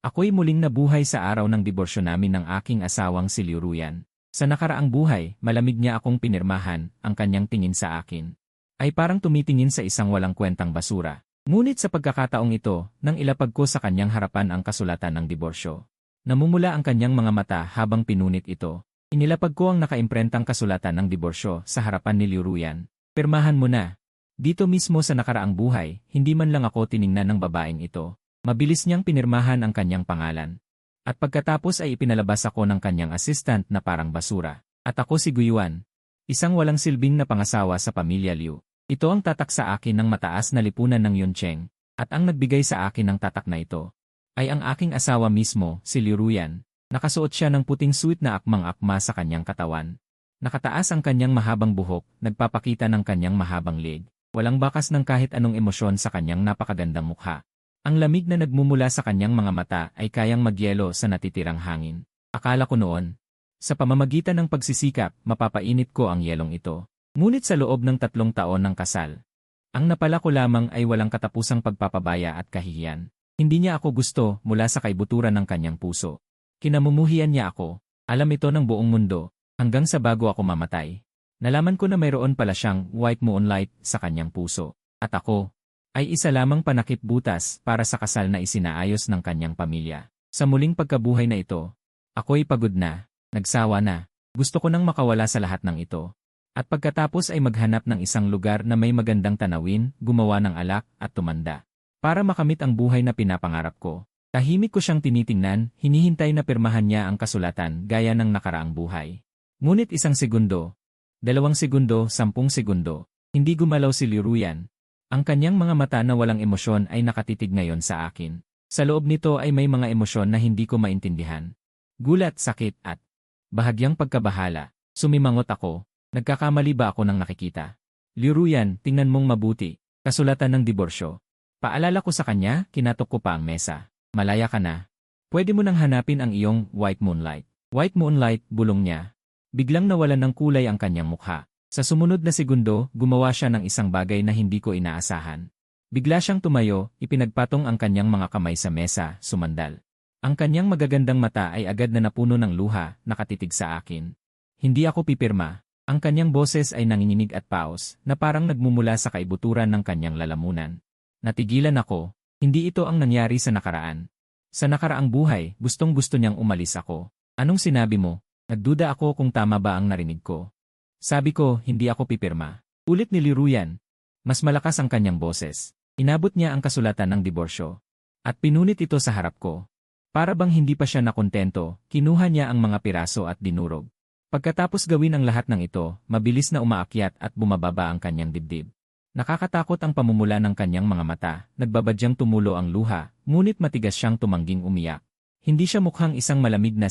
Ako'y muling nabuhay sa araw ng diborsyo namin ng aking asawang si Liu Ruyan. Sa nakaraang buhay, malamig niya akong pinirmahan, ang kanyang tingin sa akin ay parang tumitingin sa isang walang kwentang basura. Ngunit sa pagkakataong ito, nang ilapag ko sa kanyang harapan ang kasulatan ng diborsyo, namumula ang kanyang mga mata habang pinunit ito. Inilapag ko ang nakaimprentang kasulatan ng diborsyo sa harapan ni Liu Ruyan. Pirmahan mo na. Dito mismo sa nakaraang buhay, hindi man lang ako tiningnan ng babaeng ito. Mabilis niyang pinirmahan ang kanyang pangalan. At pagkatapos ay ipinalabas ako ng kanyang assistant na parang basura. At ako si Guyuan, isang walang silbing na pangasawa sa pamilya Liu. Ito ang tatak sa akin ng mataas na lipunan ng Yuncheng, at ang nagbigay sa akin ng tatak na ito ay ang aking asawa mismo, si Liu Ruyan. Nakasuot siya ng puting suit na akmang-akma sa kanyang katawan. Nakataas ang kanyang mahabang buhok, nagpapakita ng kanyang mahabang leg. Walang bakas ng kahit anong emosyon sa kanyang napakagandang mukha. Ang lamig na nagmumula sa kanyang mga mata ay kayang magyelo sa natitirang hangin. Akala ko noon, sa pamamagitan ng pagsisikap, mapapainit ko ang yelong ito. Ngunit sa loob ng 3 taon ng kasal, ang napala ko lamang ay walang katapusang pagpapabaya at kahihiyan. Hindi niya ako gusto mula sa kaibuturan ng kanyang puso. Kinamumuhian niya ako. Alam ito ng buong mundo, hanggang sa bago ako mamatay. Nalaman ko na mayroon pala siyang white moonlight sa kanyang puso. At ako ay isa lamang panakip butas para sa kasal na isinaayos ng kanyang pamilya. Sa muling pagkabuhay na ito, ako'y pagod na, nagsawa na. Gusto ko nang makawala sa lahat ng ito. At pagkatapos ay maghanap ng isang lugar na may magandang tanawin, gumawa ng alak at tumanda. Para makamit ang buhay na pinapangarap ko. Tahimik ko siyang tinitingnan, hinihintay na pirmahan niya ang kasulatan gaya ng nakaraang buhay. Ngunit 1 segundo, 2 segundo, 10 segundo, hindi gumalaw si Liu Ruyan. Ang kanyang mga mata na walang emosyon ay nakatitig ngayon sa akin. Sa loob nito ay may mga emosyon na hindi ko maintindihan. Gulat, sakit at bahagyang pagkabahala. Sumimangot ako. Nagkakamali ba ako ng nakikita? Liu Ruyan, tingnan mong mabuti. Kasulatan ng diborsyo. Paalala ko sa kanya, kinatok ko pa ang mesa. Malaya ka na. Pwede mo nang hanapin ang iyong white moonlight. White moonlight, bulong niya. Biglang nawalan ng kulay ang kanyang mukha. Sa sumunod na segundo, gumawa siya ng isang bagay na hindi ko inaasahan. Bigla siyang tumayo, ipinagpatong ang kanyang mga kamay sa mesa, sumandal. Ang kanyang magagandang mata ay agad na napuno ng luha, nakatitig sa akin. Hindi ako pipirma. Ang kanyang boses ay nanginginig at paos, na parang nagmumula sa kaibuturan ng kanyang lalamunan. Natigilan ako. Hindi ito ang nangyari sa nakaraan. Sa nakaraang buhay, gustong-gusto niyang umalis ako. Anong sinabi mo? Nagduda ako kung tama ba ang narinig ko. Sabi ko, hindi ako pipirma. Ulit ni Liu Ruyan. Mas malakas ang kanyang boses. Inabot niya ang kasulatan ng diborsyo. At pinunit ito sa harap ko. Para bang hindi pa siya nakontento, kinuha niya ang mga piraso at dinurog. Pagkatapos gawin ang lahat ng ito, mabilis na umaakyat at bumababa ang kanyang dibdib. Nakakatakot ang pamumula ng kanyang mga mata, nagbabadyang tumulo ang luha, ngunit matigas siyang tumangging umiyak. Hindi siya mukhang isang malamig na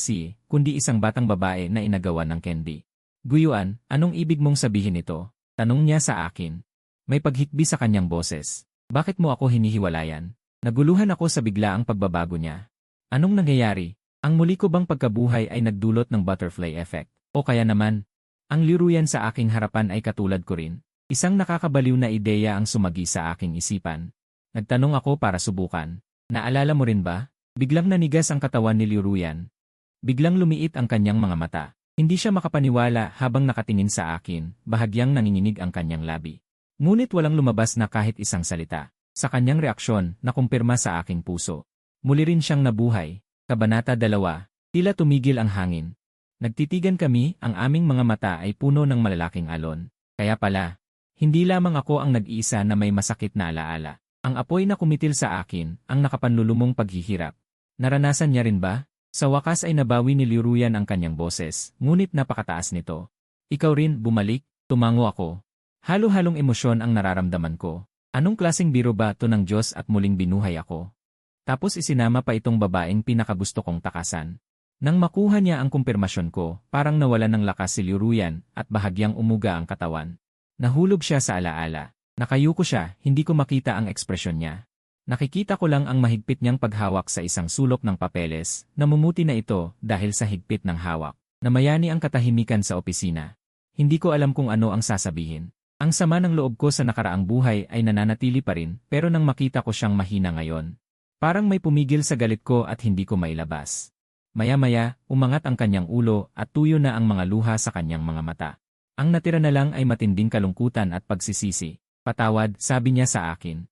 kundi isang batang babae na inagawan ng candy. Guyuan, anong ibig mong sabihin ito? Tanong niya sa akin. May paghikbi sa kanyang boses. Bakit mo ako hinihiwalayan? Naguluhan ako sa biglaang pagbabago niya. Anong nangyayari? Ang muli ko bang pagkabuhay ay nagdulot ng butterfly effect? O kaya naman, ang Liu Ruyan sa aking harapan ay katulad ko rin. Isang nakakabaliw na ideya ang sumagi sa aking isipan. Nagtanong ako para subukan. Naalala mo rin ba? Biglang nanigas ang katawan ni Liu Ruyan. Biglang lumiit ang kanyang mga mata. Hindi siya makapaniwala habang nakatingin sa akin, bahagyang nanginginig ang kanyang labi. Ngunit walang lumabas na kahit isang salita. Sa kanyang reaksyon, nakumpirma sa aking puso. Muli rin siyang nabuhay. Kabanata 2. Tila tumigil ang hangin. Nagtitigan kami, ang aming mga mata ay puno ng malalaking alon. Kaya pala, hindi lamang ako ang nag-iisa na may masakit na alaala. Ang apoy na kumitil sa akin, ang nakapanlulumong paghihirap. Naranasan niya rin ba? Sa wakas ay nabawi ni Liu Ruyan ang kanyang boses, ngunit napakataas nito. Ikaw rin, bumalik, tumango ako. Halo-halong emosyon ang nararamdaman ko. Anong klaseng biro ba to ng Diyos at muling binuhay ako? Tapos isinama pa itong babaeng pinakagusto kong takasan. Nang makuha niya ang kumpirmasyon ko, parang nawalan ng lakas si Liu Ruyan at bahagyang umuga ang katawan. Nahulog siya sa alaala. Nakayuko siya, hindi ko makita ang ekspresyon niya. Nakikita ko lang ang mahigpit niyang paghawak sa isang sulok ng papeles, namumuti na ito dahil sa higpit ng hawak. Namayani ang katahimikan sa opisina. Hindi ko alam kung ano ang sasabihin. Ang sama ng loob ko sa nakaraang buhay ay nananatili pa rin, pero nang makita ko siyang mahina ngayon, Parang may pumigil sa galit ko at hindi ko mailabas. Maya-maya, umangat ang kanyang ulo at tuyo na ang mga luha sa kanyang mga mata. Ang natira na lang ay matinding kalungkutan at pagsisisi. Patawad, sabi niya sa akin.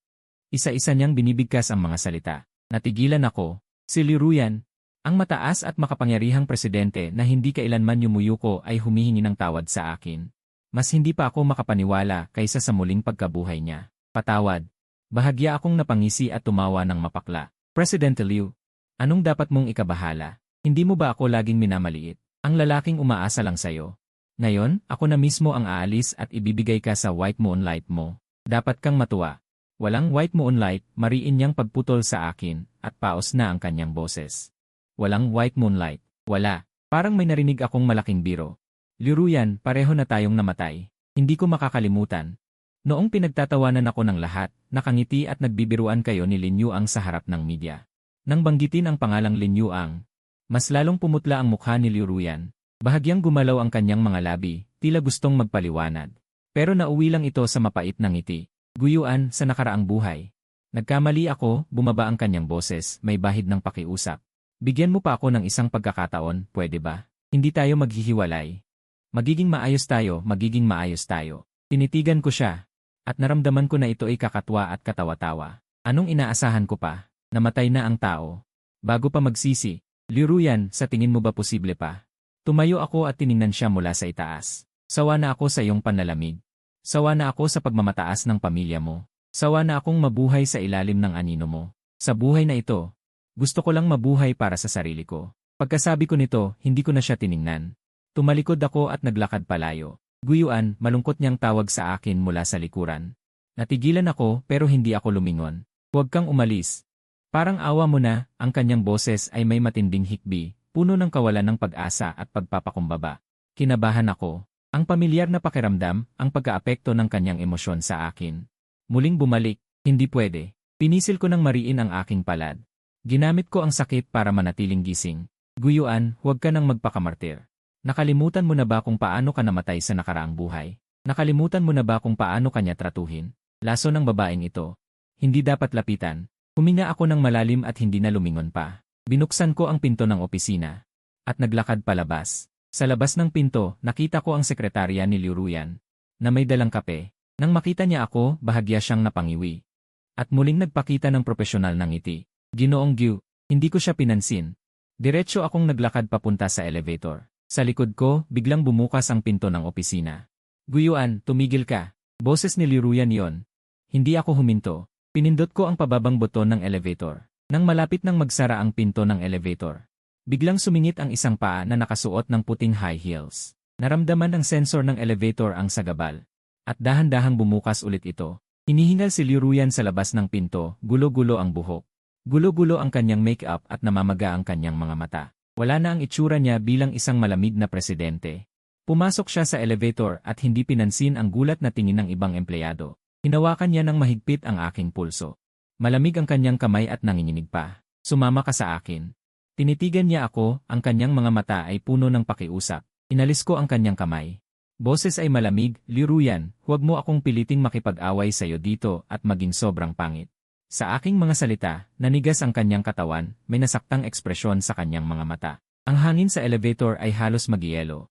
Isa-isa niyang binibigkas ang mga salita. Natigilan ako. Si Liruyan, ang mataas at makapangyarihang presidente na hindi kailanman yumuyuko ay humihingi ng tawad sa akin. Mas hindi pa ako makapaniwala kaysa sa muling pagkabuhay niya. Patawad. Bahagya akong napangisi at tumawa ng mapakla. Presidente Liu, anong dapat mong ikabahala? Hindi mo ba ako laging minamaliit? Ang lalaking umaasa lang sa'yo. Ngayon, ako na mismo ang aalis at ibibigay ka sa white moonlight mo. Dapat kang matuwa. Walang white moonlight, mariin niyang pagputol sa akin, at paos na ang kanyang boses. Walang white moonlight. Wala. Parang may narinig akong malaking biro. Liruyan, pareho na tayong namatay. Hindi ko makakalimutan. Noong pinagtatawanan ako ng lahat, nakangiti at nagbibiruan kayo ni Lin Yuang sa harap ng media. Nang banggitin ang pangalang Lin Yuang, mas lalong pumutla ang mukha ni Liruyan. Bahagyang gumalaw ang kanyang mga labi, tila gustong magpaliwanag. Pero nauwi lang ito sa mapait na ngiti. Guyuan, sa nakaraang buhay. Nagkamali ako, bumaba ang kanyang boses, may bahid ng pakiusap. Bigyan mo pa ako ng isang pagkakataon, pwede ba? Hindi tayo maghihiwalay. Magiging maayos tayo. Tinitigan ko siya. At naramdaman ko na ito ay kakatwa at katawa-tawa. Anong inaasahan ko pa? Namatay na ang tao. Bago pa magsisi, Liruyan, sa tingin mo ba posible pa? Tumayo ako at tiningnan siya mula sa itaas. Sawa na ako sa iyong panlalamig. Sawa na ako sa pagmamataas ng pamilya mo. Sawa na akong mabuhay sa ilalim ng anino mo. Sa buhay na ito, gusto ko lang mabuhay para sa sarili ko. Pagkasabi ko nito, hindi ko na siya tiningnan. Tumalikod ako at naglakad palayo. Guyuan, malungkot niyang tawag sa akin mula sa likuran. Natigilan ako pero hindi ako lumingon. Huwag kang umalis. Parang awa mo na, ang kanyang boses ay may matinding hikbi, puno ng kawalan ng pag-asa at pagpapakumbaba. Kinabahan ako. Ang pamilyar na pakiramdam, ang pagkaapekto ng kanyang emosyon sa akin. Muling bumalik, hindi pwede. Pinisil ko ng mariin ang aking palad. Ginamit ko ang sakit para manatiling gising. Guyuan, huwag ka nang magpakamartir. Nakalimutan mo na ba kung paano ka namatay sa nakaraang buhay? Nakalimutan mo na ba kung paano kanya tratuhin? Laso ng babaeng ito. Hindi dapat lapitan. Huminga ako ng malalim at hindi na lumingon pa. Binuksan ko ang pinto ng opisina. At naglakad palabas. Sa labas ng pinto, nakita ko ang sekretarya ni Liruyan, na may dalang kape. Nang makita niya ako, bahagya siyang napangiwi. At muling nagpakita ng propesyonal na ngiti. Ginoong Gyu, hindi ko siya pinansin. Diretso akong naglakad papunta sa elevator. Sa likod ko, biglang bumukas ang pinto ng opisina. Guyuan, tumigil ka. Boses ni Liruyan yon. Hindi ako huminto. Pinindot ko ang pababang buton ng elevator. Nang malapit nang magsara ang pinto ng elevator, biglang sumingit ang isang paa na nakasuot ng puting high heels. Naramdaman ng sensor ng elevator ang sagabal. At dahan-dahang bumukas ulit ito. Hinihingal si Liruyan sa labas ng pinto, gulo-gulo ang buhok. Gulo-gulo ang kanyang make-up at namamaga ang kanyang mga mata. Wala na ang itsura niya bilang isang malamig na presidente. Pumasok siya sa elevator at hindi pinansin ang gulat na tingin ng ibang empleyado. Hinawakan niya ng mahigpit ang aking pulso. Malamig ang kanyang kamay at nanginginig pa. Sumama ka sa akin. Tinitigan niya ako, ang kanyang mga mata ay puno ng pakiusap. Inalis ko ang kanyang kamay. Boses ay malamig, Liruyan, huwag mo akong piliting makipag-away sa'yo dito at maging sobrang pangit. Sa aking mga salita, nanigas ang kanyang katawan, may nasaktang ekspresyon sa kanyang mga mata. Ang hangin sa elevator ay halos magyelo.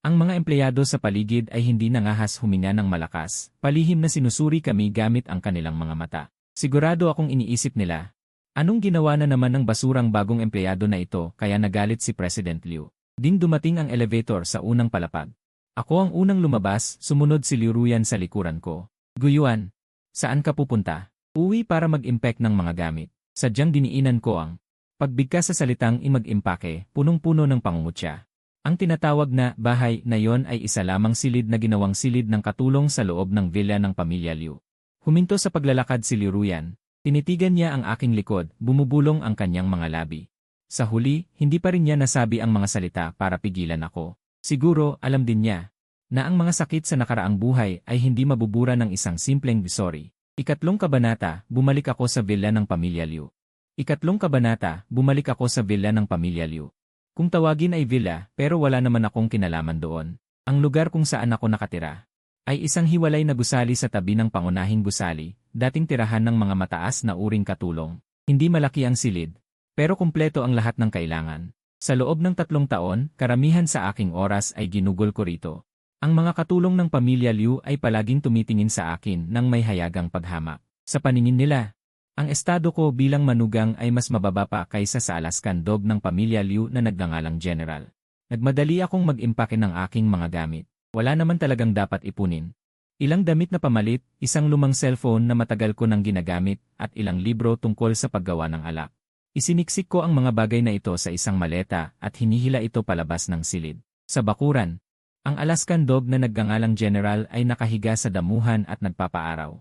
Ang mga empleyado sa paligid ay hindi nangahas huminga ng malakas, palihim na sinusuri kami gamit ang kanilang mga mata. Sigurado akong iniisip nila, anong ginawa na naman ng basurang bagong empleyado na ito kaya nagalit si President Liu. Ding dumating ang elevator sa unang palapag. Ako ang unang lumabas, sumunod si Liruyan sa likuran ko. Guyuan, saan ka pupunta? Uwi para mag-impact ng mga gamit. Sadyang diniinan ko ang pagbigkas sa salitang imag-impake, punong-puno ng pangungutya. Ang tinatawag na bahay na yon ay isa lamang silid na ginawang silid ng katulong sa loob ng villa ng pamilya Liu. Huminto sa paglalakad si Liruyan. Tinitigan niya ang aking likod, bumubulong ang kanyang mga labi. Sa huli, hindi pa rin niya nasabi ang mga salita para pigilan ako. Siguro, alam din niya na ang mga sakit sa nakaraang buhay ay hindi mabubura ng isang simpleng sorry. Ikatlong kabanata, bumalik ako sa villa ng pamilya Liu. Ikatlong kabanata, bumalik ako sa villa ng pamilya Liu. Kung tawagin ay villa, pero wala naman akong kinalaman doon. Ang lugar kung saan ako nakatira ay isang hiwalay na gusali sa tabi ng pangunahing gusali, dating tirahan ng mga mataas na uring katulong. Hindi malaki ang silid, pero kumpleto ang lahat ng kailangan. Sa loob ng 3 taon, karamihan sa aking oras ay ginugol ko rito. Ang mga katulong ng pamilya Liu ay palaging tumitingin sa akin nang may hayagang paghamak. Sa paningin nila, ang estado ko bilang manugang ay mas mababa pa kaysa sa Alaskan dog ng pamilya Liu na nagngangalang General. Nagmadali akong mag-impake ng aking mga gamit. Wala naman talagang dapat ipunin. Ilang damit na pamalit, isang lumang cellphone na matagal ko nang ginagamit, at ilang libro tungkol sa paggawa ng alak. Isiniksik ko ang mga bagay na ito sa isang maleta at hinihila ito palabas ng silid. Sa bakuran, ang Alaskan dog na nagngangalang General ay nakahiga sa damuhan at nagpapaaraw.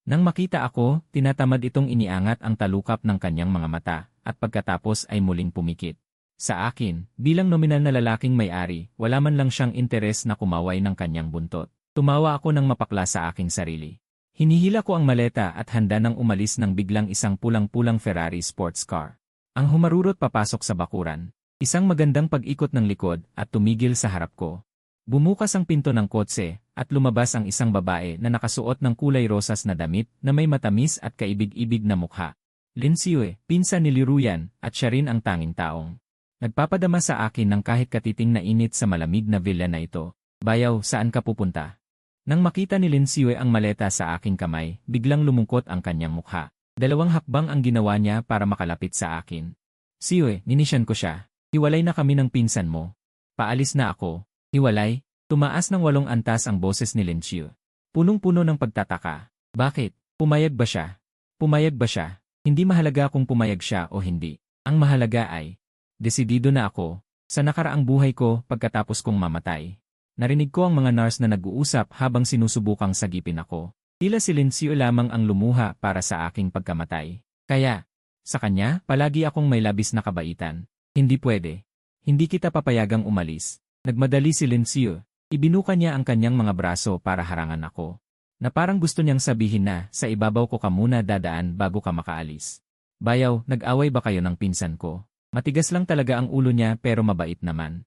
Nang makita ako, tinatamad itong iniangat ang talukap ng kanyang mga mata, at pagkatapos ay muling pumikit. Sa akin, bilang nominal na lalaking may-ari, wala man lang siyang interes na kumaway ng kanyang buntot. Tumawa ako nang mapakla sa aking sarili. Hinihila ko ang maleta at handa nang umalis nang biglang isang pulang-pulang Ferrari sports car. Ang humarurot papasok sa bakuran. Isang magandang pag-ikot ng likod at tumigil sa harap ko. Bumukas ang pinto ng kotse at lumabas ang isang babae na nakasuot ng kulay rosas na damit na may matamis at kaibig-ibig na mukha. Lin Xue, pinsan ni Liruyan, at siya rin ang tanging taong nagpapadama sa akin ng kahit katiting na init sa malamig na villa na ito. Bayaw, saan ka pupunta? Nang makita ni Lin Xue ang maleta sa aking kamay, biglang lumungkot ang kanyang mukha. 2 hakbang ang ginawa niya para makalapit sa akin. Xue, ninisyan ko siya. Hiwalay na kami ng pinsan mo. Paalis na ako. Hiwalay? Tumaas ng 8 antas ang boses ni Lin Xue. Punong-puno ng pagtataka. Bakit? Pumayag ba siya? Pumayag ba siya? Hindi mahalaga kung pumayag siya o hindi. Ang mahalaga ay, desidido na ako. Sa nakaraang buhay ko, pagkatapos kong mamatay. Narinig ko ang mga nurse na nag-uusap habang sinusubukang sagipin ako. Tila si Lin Xue lamang ang lumuha para sa aking pagkamatay. Kaya, sa kanya, palagi akong may labis na kabaitan. Hindi pwede. Hindi kita papayagang umalis. Nagmadali si Lin Xue. Ibinuka niya ang kanyang mga braso para harangan ako. Na parang gusto niyang sabihin na, sa ibabaw ko ka muna dadaan bago ka makaalis. Bayaw, nag-away ba kayo ng pinsan ko? Matigas lang talaga ang ulo niya pero mabait naman.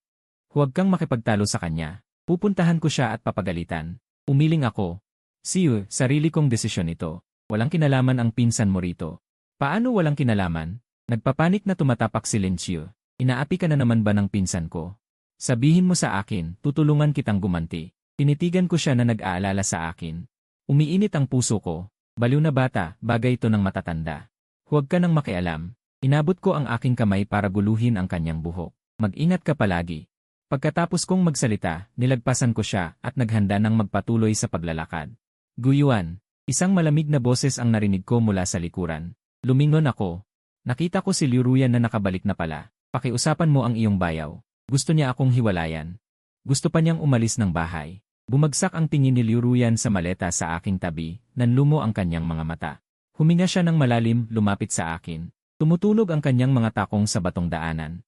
Huwag kang makipagtalo sa kanya. Pupuntahan ko siya at papagalitan. Umiling ako. Xue, sarili kong desisyon ito. Walang kinalaman ang pinsan mo rito. Paano walang kinalaman? Nagpapanik na tumatapak si Lin Xue. Inaapi ka na naman ba ng pinsan ko? Sabihin mo sa akin, tutulungan kitang gumanti. Tinitigan ko siya na nag-aalala sa akin. Umiinit ang puso ko. Baliw na bata, bagay ito ng matatanda. Huwag ka nang makialam. Inabot ko ang aking kamay para guluhin ang kanyang buhok. Mag-ingat ka palagi. Pagkatapos kong magsalita, nilagpasan ko siya at naghanda ng magpatuloy sa paglalakad. Guyuan, isang malamig na boses ang narinig ko mula sa likuran. Lumingon ako. Nakita ko si Liruyan na nakabalik na pala. Pakiusapan mo ang iyong bayaw. Gusto niya akong hiwalayan. Gusto pa niyang umalis ng bahay. Bumagsak ang tingin ni Liruyan sa maleta sa aking tabi, nanlumo ang kanyang mga mata. Huminga siya ng malalim, lumapit sa akin. Tumutunog ang kanyang mga takong sa batong daanan.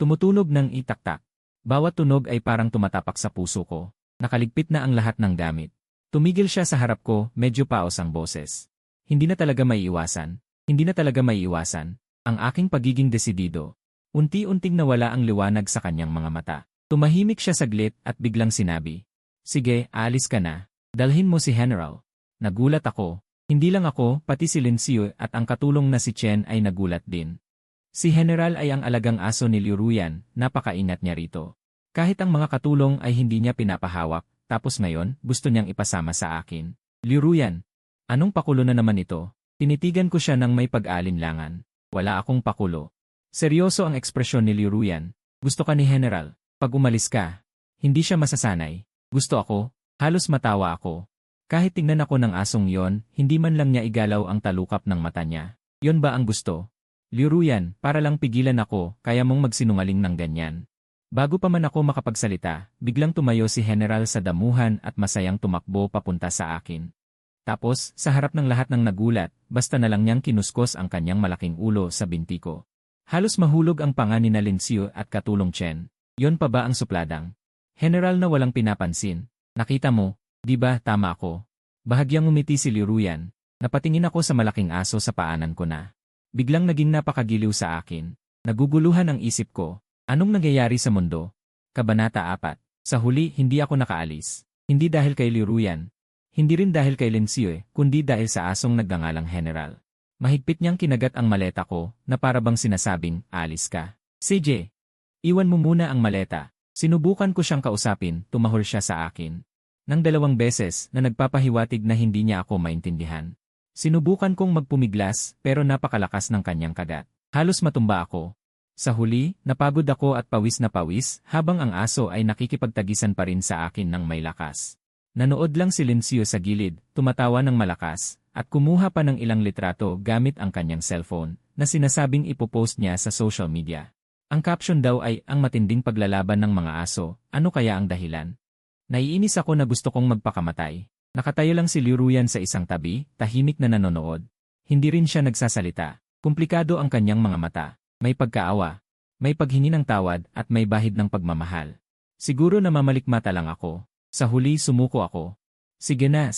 Tumutunog ng itak-tak. Bawat tunog ay parang tumatapak sa puso ko. Nakaligpit na ang lahat ng gamit. Tumigil siya sa harap ko, medyo paos ang boses. Hindi na talaga maiiwasan. Hindi na talaga maiiwasan. Ang aking pagiging desidido. Unti-unting nawala ang liwanag sa kanyang mga mata. Tumahimik siya saglit at biglang sinabi, "Sige, aalis ka na. Dalhin mo si General." Nagulat ako. Hindi lang ako, pati si Lin Xue at ang katulong na si Chen ay nagulat din. Si General ay ang alagang aso ni Liruyan, napakaingat niya rito. Kahit ang mga katulong ay hindi niya pinapahawak, tapos ngayon, gusto niyang ipasama sa akin. Liruyan, anong pakulo na naman ito? Tinitigan ko siya ng may pag-alinlangan. Wala akong pakulo. Seryoso ang ekspresyon ni Liruyan. Gusto ka ni General. Pag umalis ka, hindi siya masasanay. Gusto ako, halos matawa ako. Kahit tingnan ako ng asong yon, hindi man lang niya igalaw ang talukap ng mata niya. Yon ba ang gusto? Liruyan, para lang pigilan ako, kaya mong magsinungaling ng ganyan. Bago pa man ako makapagsalita, biglang tumayo si General sa damuhan at masayang tumakbo papunta sa akin. Tapos, sa harap ng lahat ng nagulat, basta na lang niyang kinuskos ang kanyang malaking ulo sa binti ko. Halos mahulog ang panga ni Lin Xue at katulong Chen. Yon pa ba ang supladang? General na walang pinapansin. Nakita mo, di ba tama ako? Bahagyang umiti si Liruyan. Napatingin ako sa malaking aso sa paanan ko na. Biglang naging napakagiliw sa akin. Naguguluhan ang isip ko. Anong nangyayari sa mundo? Kabanata 4. Sa huli, hindi ako nakaalis. Hindi dahil kay Liruyan. Hindi rin dahil kay Lin Xue, kundi dahil sa asong nagngangalang General. Mahigpit niyang kinagat ang maleta ko na para bang sinasabing, alis ka. CJ, iwan mo muna ang maleta. Sinubukan ko siyang kausapin, tumahol siya sa akin. Nang 2 beses na nagpapahiwatig na hindi niya ako maintindihan. Sinubukan kong magpumiglas pero napakalakas ng kanyang kagat. Halos matumba ako. Sa huli, napagod ako at pawis na pawis habang ang aso ay nakikipagtagisan pa rin sa akin ng may lakas. Nanood lang si Lencio sa gilid, tumatawa ng malakas, at kumuha pa ng ilang litrato gamit ang kanyang cellphone na sinasabing ipopost niya sa social media. Ang caption daw ay, ang matinding paglalaban ng mga aso, ano kaya ang dahilan? Naiinis ako na gusto kong magpakamatay. Nakatayo lang si Liuruyan sa isang tabi, tahimik na nanonood. Hindi rin siya nagsasalita. Komplikado ang kanyang mga mata. May pagkaawa, may paghingi ng tawad at may bahid ng pagmamahal. Siguro namamalikmata lang ako. Sa huli sumuko ako. Sige na,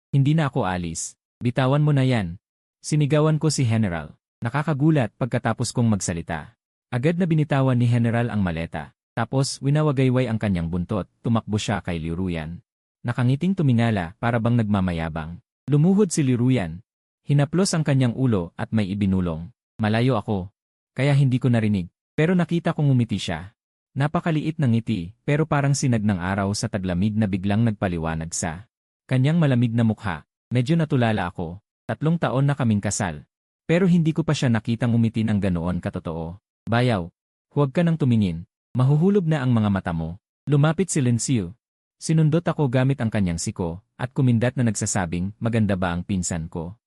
hindi na ako alis. Bitawan mo na yan. Sinigawan ko si General. Nakakagulat pagkatapos kong magsalita. Agad na binitawan ni General ang maleta. Tapos winawagayway ang kanyang buntot, tumakbo siya kay Liuruyan. Nakangiting tumingala para bang nagmamayabang. Lumuhod si Liuruyan. Hinaplos ang kanyang ulo at may ibinulong. Malayo ako. Kaya hindi ko narinig, pero nakita kong umiti siya. Napakaliit ng ngiti, pero parang sinag ng araw sa taglamig na biglang nagpaliwanag sa kanyang malamig na mukha. Medyo natulala ako. 3 taon na kaming kasal. Pero hindi ko pa siya nakitang umiti ng ganoon katotoo. Bayaw, huwag ka nang tumingin. Mahuhulog na ang mga mata mo. Lumapit si Lencio. Sinundot ako gamit ang kanyang siko, at kumindat na nagsasabing, maganda ba ang pinsan ko?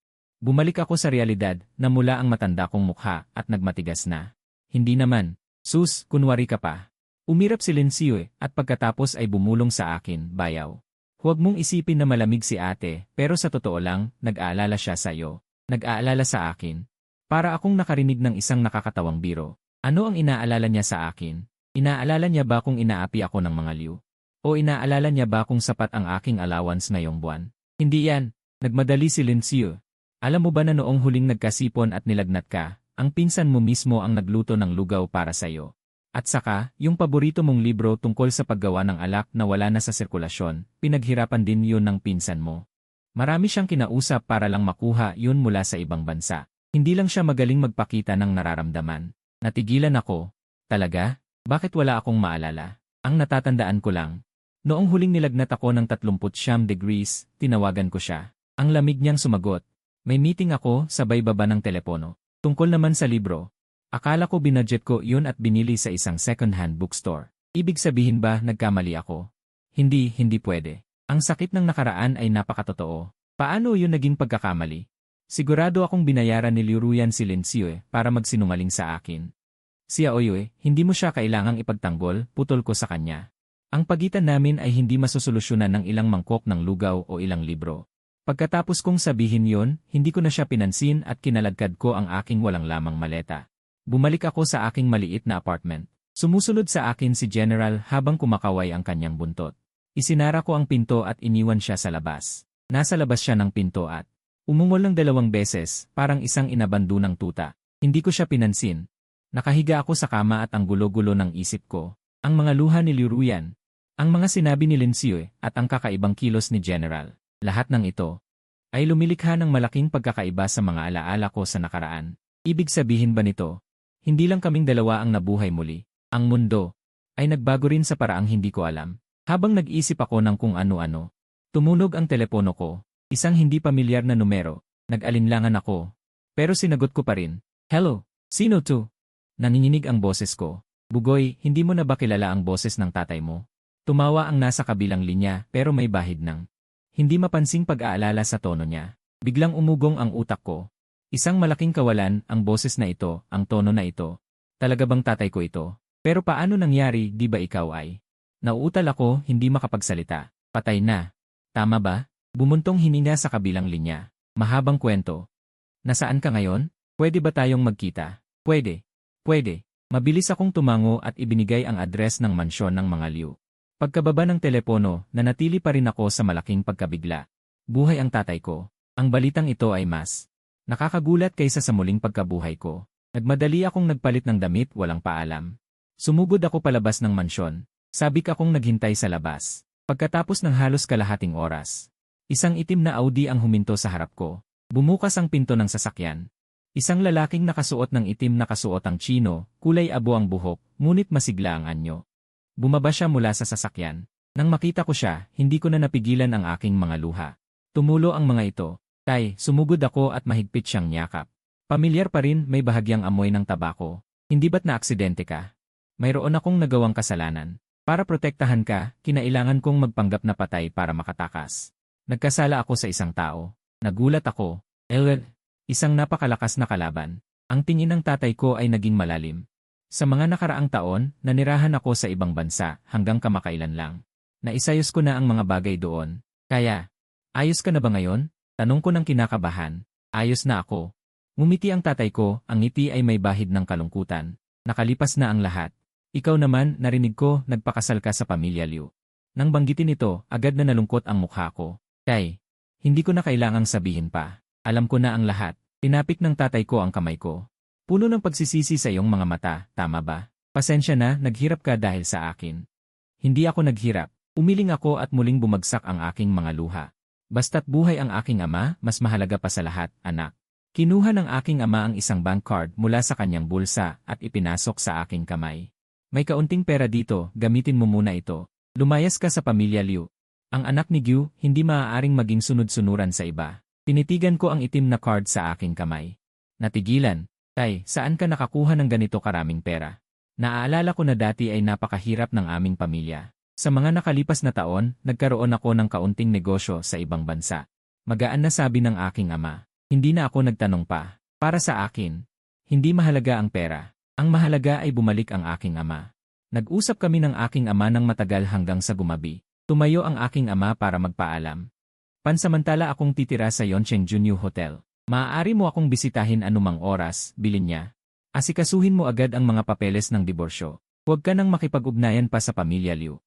Bumalik ako sa realidad na mula ang matanda kong mukha at nagmatigas na. Hindi naman. Sus, kunwari ka pa. Umirap si Lencio at pagkatapos ay bumulong sa akin, bayaw. Huwag mong isipin na malamig si ate, pero sa totoo lang, nag-aalala siya sa iyo. Nag-aalala sa akin. Para akong nakarinig ng isang nakakatawang biro. Ano ang inaalala niya sa akin? Inaalala niya ba kung inaapi ako ng mga liw? O inaalala niya ba kung sapat ang aking allowance ngayong buwan? Hindi yan. Nagmadali si Lencio. Alam mo ba na noong huling nagkasipon at nilagnat ka, ang pinsan mo mismo ang nagluto ng lugaw para sa'yo? At saka, yung paborito mong libro tungkol sa paggawa ng alak na wala na sa sirkulasyon, pinaghirapan din yun ng pinsan mo. Marami siyang kinausap para lang makuha yun mula sa ibang bansa. Hindi lang siya magaling magpakita ng nararamdaman. Natigilan ako. Talaga? Bakit wala akong maalala? Ang natatandaan ko lang. Noong huling nilagnat ako ng 39 degrees, tinawagan ko siya. Ang lamig niyang sumagot. May meeting ako, sabay baba ng telepono. Tungkol naman sa libro. Akala ko binudget ko yun at binili sa isang second-hand bookstore. Ibig sabihin ba nagkamali ako? Hindi pwede. Ang sakit ng nakaraan ay napakatotoo. Paano yun naging pagkakamali? Sigurado akong binayaran ni Liuruyan si Lencio para magsinungaling sa akin. Si Aoy, hindi mo siya kailangang ipagtanggol, putol ko sa kanya. Ang pagitan namin ay hindi masosolusyonan ng ilang mangkok ng lugaw o ilang libro. Pagkatapos kong sabihin yon, hindi ko na siya pinansin at kinaladkad ko ang aking walang lamang maleta. Bumalik ako sa aking maliit na apartment. Sumusunod sa akin si General habang kumakaway ang kanyang buntot. Isinara ko ang pinto at iniwan siya sa labas. Nasa labas siya ng pinto at umungol ng 2 beses, parang isang inabandunang tuta. Hindi ko siya pinansin. Nakahiga ako sa kama at ang gulo-gulo ng isip ko. Ang mga luha ni Liuruyan. Ang mga sinabi ni Lencio at ang kakaibang kilos ni General. Lahat ng ito ay lumilikha ng malaking pagkakaiba sa mga alaala ko sa nakaraan. Ibig sabihin ba nito? Hindi lang kaming dalawa ang nabuhay muli. Ang mundo ay nagbago rin sa paraang hindi ko alam. Habang nag-isip ako ng kung ano-ano, tumunog ang telepono ko. Isang hindi pamilyar na numero. Nag-alinlangan ako. Pero sinagot ko pa rin. Hello, sino to? Nanginginig ang boses ko. Bugoy, hindi mo na ba kilala ang boses ng tatay mo? Tumawa ang nasa kabilang linya pero may bahid ng hindi mapansing pag-aalala sa tono niya. Biglang umugong ang utak ko. Isang malaking kawalan ang boses na ito, ang tono na ito. Talaga bang tatay ko ito? Pero paano nangyari, di ba ikaw ay? Nauutal ako, hindi makapagsalita. Patay na. Tama ba? Bumuntong hininga sa kabilang linya. Mahabang kwento. Nasaan ka ngayon? Pwede ba tayong magkita? Pwede. Mabilis akong tumango at ibinigay ang address ng mansyon ng mga liw. Pagkababa ng telepono, nanatili pa rin ako sa malaking pagkabigla. Buhay ang tatay ko. Ang balitang ito ay mas nakakagulat kaysa sa muling pagkabuhay ko. Nagmadali akong nagpalit ng damit, walang paalam. Sumugod ako palabas ng mansyon. Sabik akong naghintay sa labas. Pagkatapos ng halos kalahating oras, isang itim na Audi ang huminto sa harap ko. Bumukas ang pinto ng sasakyan. Isang lalaking nakasuot ng itim na kasuotang chino, kulay abo ang buhok, ngunit masigla ang anyo. Bumaba siya mula sa sasakyan. Nang makita ko siya, hindi ko na napigilan ang aking mga luha. Tumulo ang mga ito. Tay, sumugod ako at mahigpit siyang niyakap. Pamilyar pa rin, may bahagyang amoy ng tabako. Hindi ba't na aksidente ka? Mayroon akong nagawang kasalanan. Para protektahan ka, kinailangan kong magpanggap na patay para makatakas. Nagkasala ako sa isang tao. Nagulat ako. Isang napakalakas na kalaban. Ang tingin ng tatay ko ay naging malalim. Sa mga nakaraang taon, nanirahan ako sa ibang bansa hanggang kamakailan lang. Naisayos ko na ang mga bagay doon. Kaya, ayos ka na ba ngayon? Tanong ko ng kinakabahan. Ayos na ako. Ngumiti ang tatay ko, ang ngiti ay may bahid ng kalungkutan. Nakalipas na ang lahat. Ikaw naman, narinig ko, nagpakasal ka sa pamilya Liu. Nang banggitin ito, agad na nalungkot ang mukha ko. Tay, hindi ko na kailangang sabihin pa. Alam ko na ang lahat. Tinapik ng tatay ko ang kamay ko. Puno ng pagsisisi sa iyong mga mata, tama ba? Pasensya na, naghirap ka dahil sa akin. Hindi ako naghirap. Umiling ako at muling bumagsak ang aking mga luha. Basta't buhay ang aking ama, mas mahalaga pa sa lahat, anak. Kinuha ng aking ama ang isang bank card mula sa kanyang bulsa at ipinasok sa aking kamay. May kaunting pera dito, gamitin mo muna ito. Lumayas ka sa pamilya Liu. Ang anak ni Gyu, hindi maaaring maging sunod-sunuran sa iba. Tinitigan ko ang itim na card sa aking kamay. Natigilan. Tay, saan ka nakakuha ng ganito karaming pera? Naaalala ko na dati ay napakahirap ng aming pamilya. Sa mga nakalipas na taon, nagkaroon ako ng kaunting negosyo sa ibang bansa. Magaan na sabi ng aking ama. Hindi na ako nagtanong pa. Para sa akin, hindi mahalaga ang pera. Ang mahalaga ay bumalik ang aking ama. Nag-usap kami ng aking ama ng matagal hanggang sa gumabi. Tumayo ang aking ama para magpaalam. Pansamantala akong titira sa Yongcheng Junyu Hotel. Maaari mo akong bisitahin anumang oras, bilin niya. Asikasuhin mo agad ang mga papeles ng diborsyo. Huwag ka nang makipag-ugnayan pa sa pamilya Liu.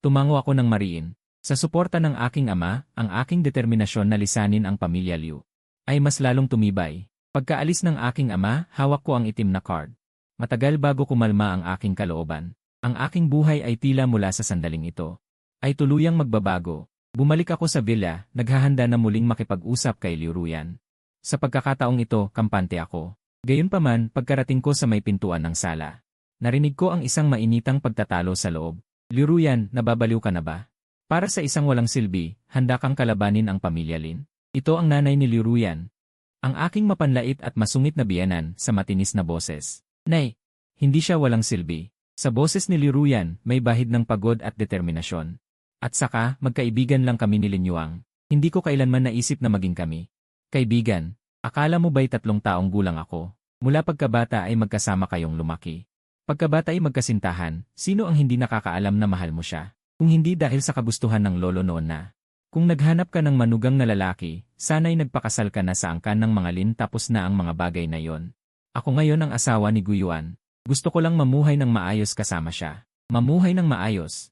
Tumango ako ng mariin. Sa suporta ng aking ama, ang aking determinasyon na lisanin ang pamilya Liu ay mas lalong tumibay. Pagkaalis ng aking ama, hawak ko ang itim na card. Matagal bago kumalma ang aking kalooban. Ang aking buhay ay tila mula sa sandaling ito ay tuluyang magbabago. Bumalik ako sa villa, naghahanda na muling makipag-usap kay Liu Ruyan. Sa pagkakataong ito, kampante ako. Gayunpaman, pagkarating ko sa may pintuan ng sala, narinig ko ang isang mainitang pagtatalo sa loob. Liu Ruyan, nababaliw ka na ba? Para sa isang walang silbi, handa kang kalabanin ang pamilya Lin. Ito ang nanay ni Liu Ruyan. Ang aking mapanlait at masungit na biyanan sa matinis na boses. Nay, hindi siya walang silbi. Sa boses ni Liu Ruyan, may bahid ng pagod at determinasyon. At saka, magkaibigan lang kami ni Lin Yuang. Hindi ko kailanman naisip na maging kami. Kaibigan, akala mo ba'y 3 taong gulang ako? Mula pagkabata ay magkasama kayong lumaki. Pagkabata ay magkasintahan, sino ang hindi nakakaalam na mahal mo siya? Kung hindi dahil sa kagustuhan ng lolo noon na. Kung naghanap ka ng manugang na lalaki, sana'y nagpakasal ka na sa angkan ng mga Lin tapos na ang mga bagay na yon. Ako ngayon ang asawa ni Guyuan. Gusto ko lang mamuhay ng maayos kasama siya. Mamuhay ng maayos.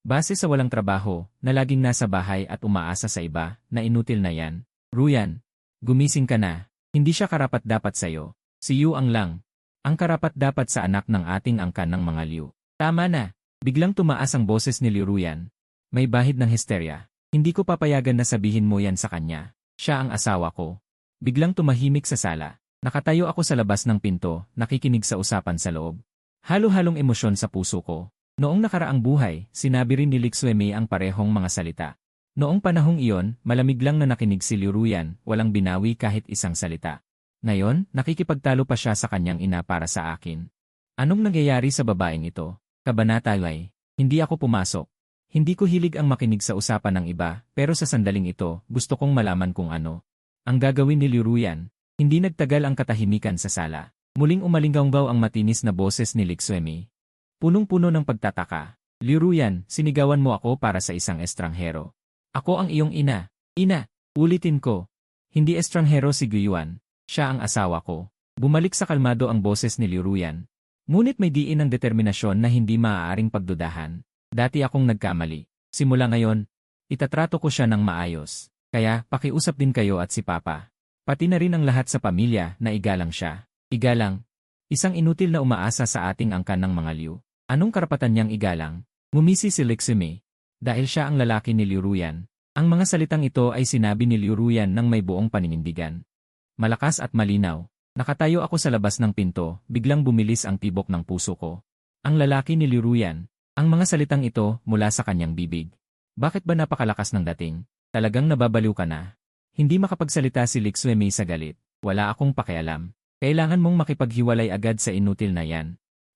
Base sa walang trabaho, na laging nasa bahay at umaasa sa iba, na inutil na yan. Ruyan, gumising ka na. Hindi siya karapat-dapat sa'yo. Si Yu ang lang. Ang karapat-dapat sa anak ng ating angkan ng mga Liu. Tama na. Biglang tumaas ang boses ni Liu Ruyan. May bahid ng histerya. Hindi ko papayagan na sabihin mo yan sa kanya. Siya ang asawa ko. Biglang tumahimik sa sala. Nakatayo ako sa labas ng pinto, nakikinig sa usapan sa loob. Halo-halong emosyon sa puso ko. Noong nakaraang buhay, sinabi rin ni Lixueme ang parehong mga salita. Noong panahong iyon, malamig lang na nakinig si Liu Ruyan, walang binawi kahit isang salita. Ngayon, nakikipagtalo pa siya sa kanyang ina para sa akin. Anong nangyayari sa babaeng ito? Kabanata Y. Hindi ako pumasok. Hindi ko hilig ang makinig sa usapan ng iba, pero sa sandaling ito, gusto kong malaman kung ano ang gagawin ni Liu Ruyan. Hindi nagtagal ang katahimikan sa sala. Muling umalinggaw ang matinis na boses ni Lixueme. Punong-puno ng pagtataka. Liu Ruyan, sinigawan mo ako para sa isang estranghero. Ako ang iyong ina. Ina, ulitin ko. Hindi estranghero si Guyuan. Siya ang asawa ko. Bumalik sa kalmado ang boses ni Liu Ruyan. Ngunit may diin ng determinasyon na hindi maaaring pagdudahan. Dati akong nagkamali. Simula ngayon, itatrato ko siya ng maayos. Kaya, pakiusap din kayo at si Papa. Pati na rin ang lahat sa pamilya na igalang siya. Igalang. Isang inutil na umaasa sa ating angkan ng mga Liu. Anong karapatan niyang igalang? Ngumisi si Lixueme. Dahil siya ang lalaki ni Liu Ruyan. Ang mga salitang ito ay sinabi ni Liu Ruyan ng may buong paninindigan. Malakas at malinaw. Nakatayo ako sa labas ng pinto, biglang bumilis ang tibok ng puso ko. Ang lalaki ni Liu Ruyan. Ang mga salitang ito mula sa kanyang bibig. Bakit ba napakalakas ng dating? Talagang nababaliw ka na. Hindi makapagsalita si Lixue Mei sa galit. Wala akong pakialam. Kailangan mong makipaghiwalay agad sa inutil na yan.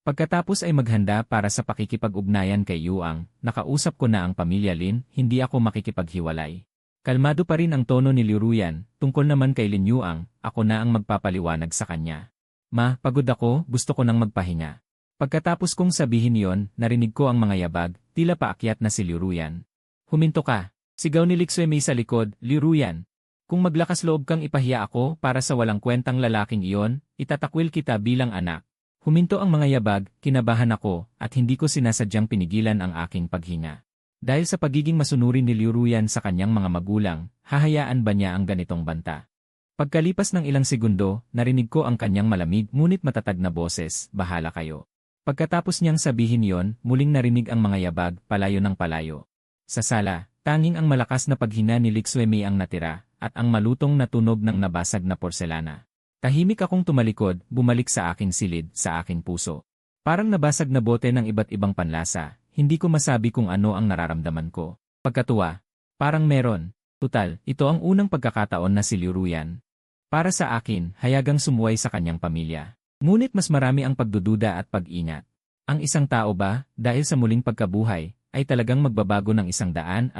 Pagkatapos ay maghanda para sa pakikipag-ugnayan kay Yuang, nakausap ko na ang pamilya Lin, hindi ako makikipaghiwalay. Kalmado pa rin ang tono ni Liu Ruyan, tungkol naman kay Lin Yuang, ako na ang magpapaliwanag sa kanya. Ma, pagod ako, gusto ko nang magpahinga. Pagkatapos kong sabihin yon, narinig ko ang mga yabag, tila paakyat na si Liu Ruyan. Huminto ka, sigaw ni Lixue Mei sa likod, Liu Ruyan. Kung maglakas loob kang ipahiya ako para sa walang kwentang lalaking iyon, itatakwil kita bilang anak. Huminto ang mga yabag, kinabahan ako, at hindi ko sinasadyang pinigilan ang aking paghinga. Dahil sa pagiging masunurin ni Liu Ruyan sa kanyang mga magulang, hahayaan ba niya ang ganitong banta? Pagkalipas ng ilang segundo, narinig ko ang kanyang malamig ngunit matatag na boses, bahala kayo. Pagkatapos niyang sabihin yon, muling narinig ang mga yabag, palayo ng palayo. Sa sala, tanging ang malakas na paghina ni Lixue Mei ang natira, at ang malutong na tunog ng nabasag na porselana. Tahimik akong tumalikod, bumalik sa aking silid, sa aking puso. Parang nabasag na bote ng iba't ibang panlasa, hindi ko masabi kung ano ang nararamdaman ko. Pagkatuwa, parang meron. Tutal, ito ang unang pagkakataon na si Liu Ruyan. Para sa akin, hayagang sumuway sa kanyang pamilya. Ngunit mas marami ang pagdududa at pag-ingat. Ang isang tao ba, dahil sa muling pagkabuhay, ay talagang magbabago ng 180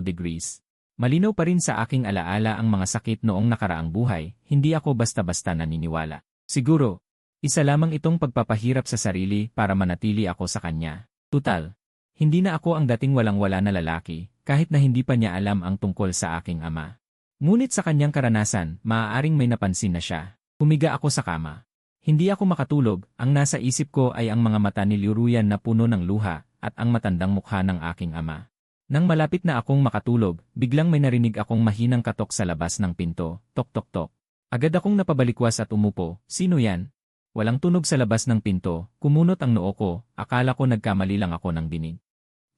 degrees. Malinaw pa rin sa aking alaala ang mga sakit noong nakaraang buhay, hindi ako basta-basta naniniwala. Siguro, isa lamang itong pagpapahirap sa sarili para manatili ako sa kanya. Tutal, hindi na ako ang dating walang-wala na lalaki, kahit na hindi pa niya alam ang tungkol sa aking ama. Ngunit sa kanyang karanasan, maaaring may napansin na siya. Humiga ako sa kama. Hindi ako makatulog, ang nasa isip ko ay ang mga mata ni Liu Ruyan na puno ng luha, at ang matandang mukha ng aking ama. Nang malapit na akong makatulog, biglang may narinig akong mahinang katok sa labas ng pinto, tok-tok-tok. Agad akong napabalikwas at umupo, sino yan? Walang tunog sa labas ng pinto, kumunot ang noo ko, akala ko nagkamali lang ako ng dinig.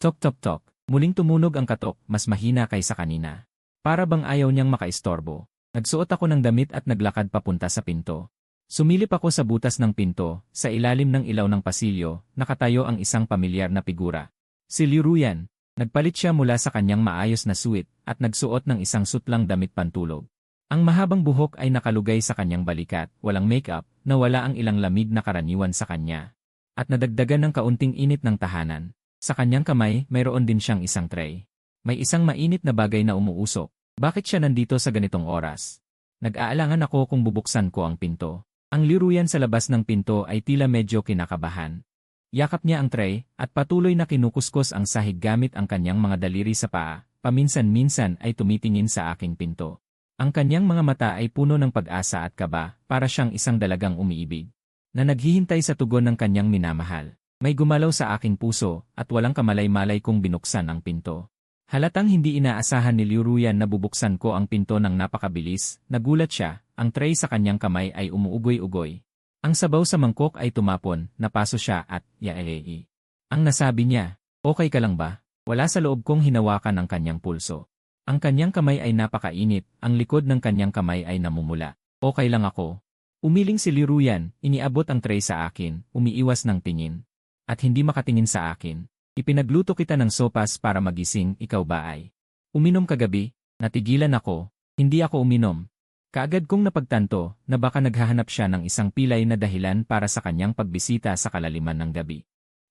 Tok-tok-tok, muling tumunog ang katok, mas mahina kaysa kanina. Para bang ayaw niyang makaistorbo. Nagsuot ako ng damit at naglakad papunta sa pinto. Sumilip ako sa butas ng pinto, sa ilalim ng ilaw ng pasilyo, nakatayo ang isang pamilyar na figura. Si Liu Ruyan. Nagpalit siya mula sa kanyang maayos na suit at nagsuot ng isang sutlang damit pantulog. Ang mahabang buhok ay nakalugay sa kanyang balikat, walang makeup, na wala ang ilang lamig na karaniwan sa kanya. At nadagdagan ng kaunting init ng tahanan. Sa kanyang kamay, mayroon din siyang isang tray. May isang mainit na bagay na umuusok. Bakit siya nandito sa ganitong oras? Nag-aalangan ako kung bubuksan ko ang pinto. Ang Liu Ruyan sa labas ng pinto ay tila medyo kinakabahan. Yakap niya ang tray, at patuloy na kinukuskos ang sahig gamit ang kanyang mga daliri sa paa, paminsan-minsan ay tumitingin sa aking pinto. Ang kanyang mga mata ay puno ng pag-asa at kaba, para siyang isang dalagang umiibig, na naghihintay sa tugon ng kanyang minamahal. May gumalaw sa aking puso, at walang kamalay-malay kong binuksan ang pinto. Halatang hindi inaasahan ni Liu Ruyan na bubuksan ko ang pinto ng napakabilis, nagulat siya, ang tray sa kanyang kamay ay umuugoy-ugoy. Ang sabaw sa mangkok ay tumapon, napaso siya at, yaeei. Ang nasabi niya, okay ka lang ba? Wala sa loob kong hinawakan ang kanyang pulso. Ang kanyang kamay ay napakainit, ang likod ng kanyang kamay ay namumula. Okay lang ako. Umiling si Liu Ruyan, iniabot ang tray sa akin, umiiwas ng tingin. At hindi makatingin sa akin. Ipinagluto kita ng sopas para magising, ikaw ba ay? Uminom kagabi? Natigilan ako. Hindi ako uminom. Kaagad kong napagtanto na baka naghahanap siya ng isang pilay na dahilan para sa kanyang pagbisita sa kalaliman ng gabi.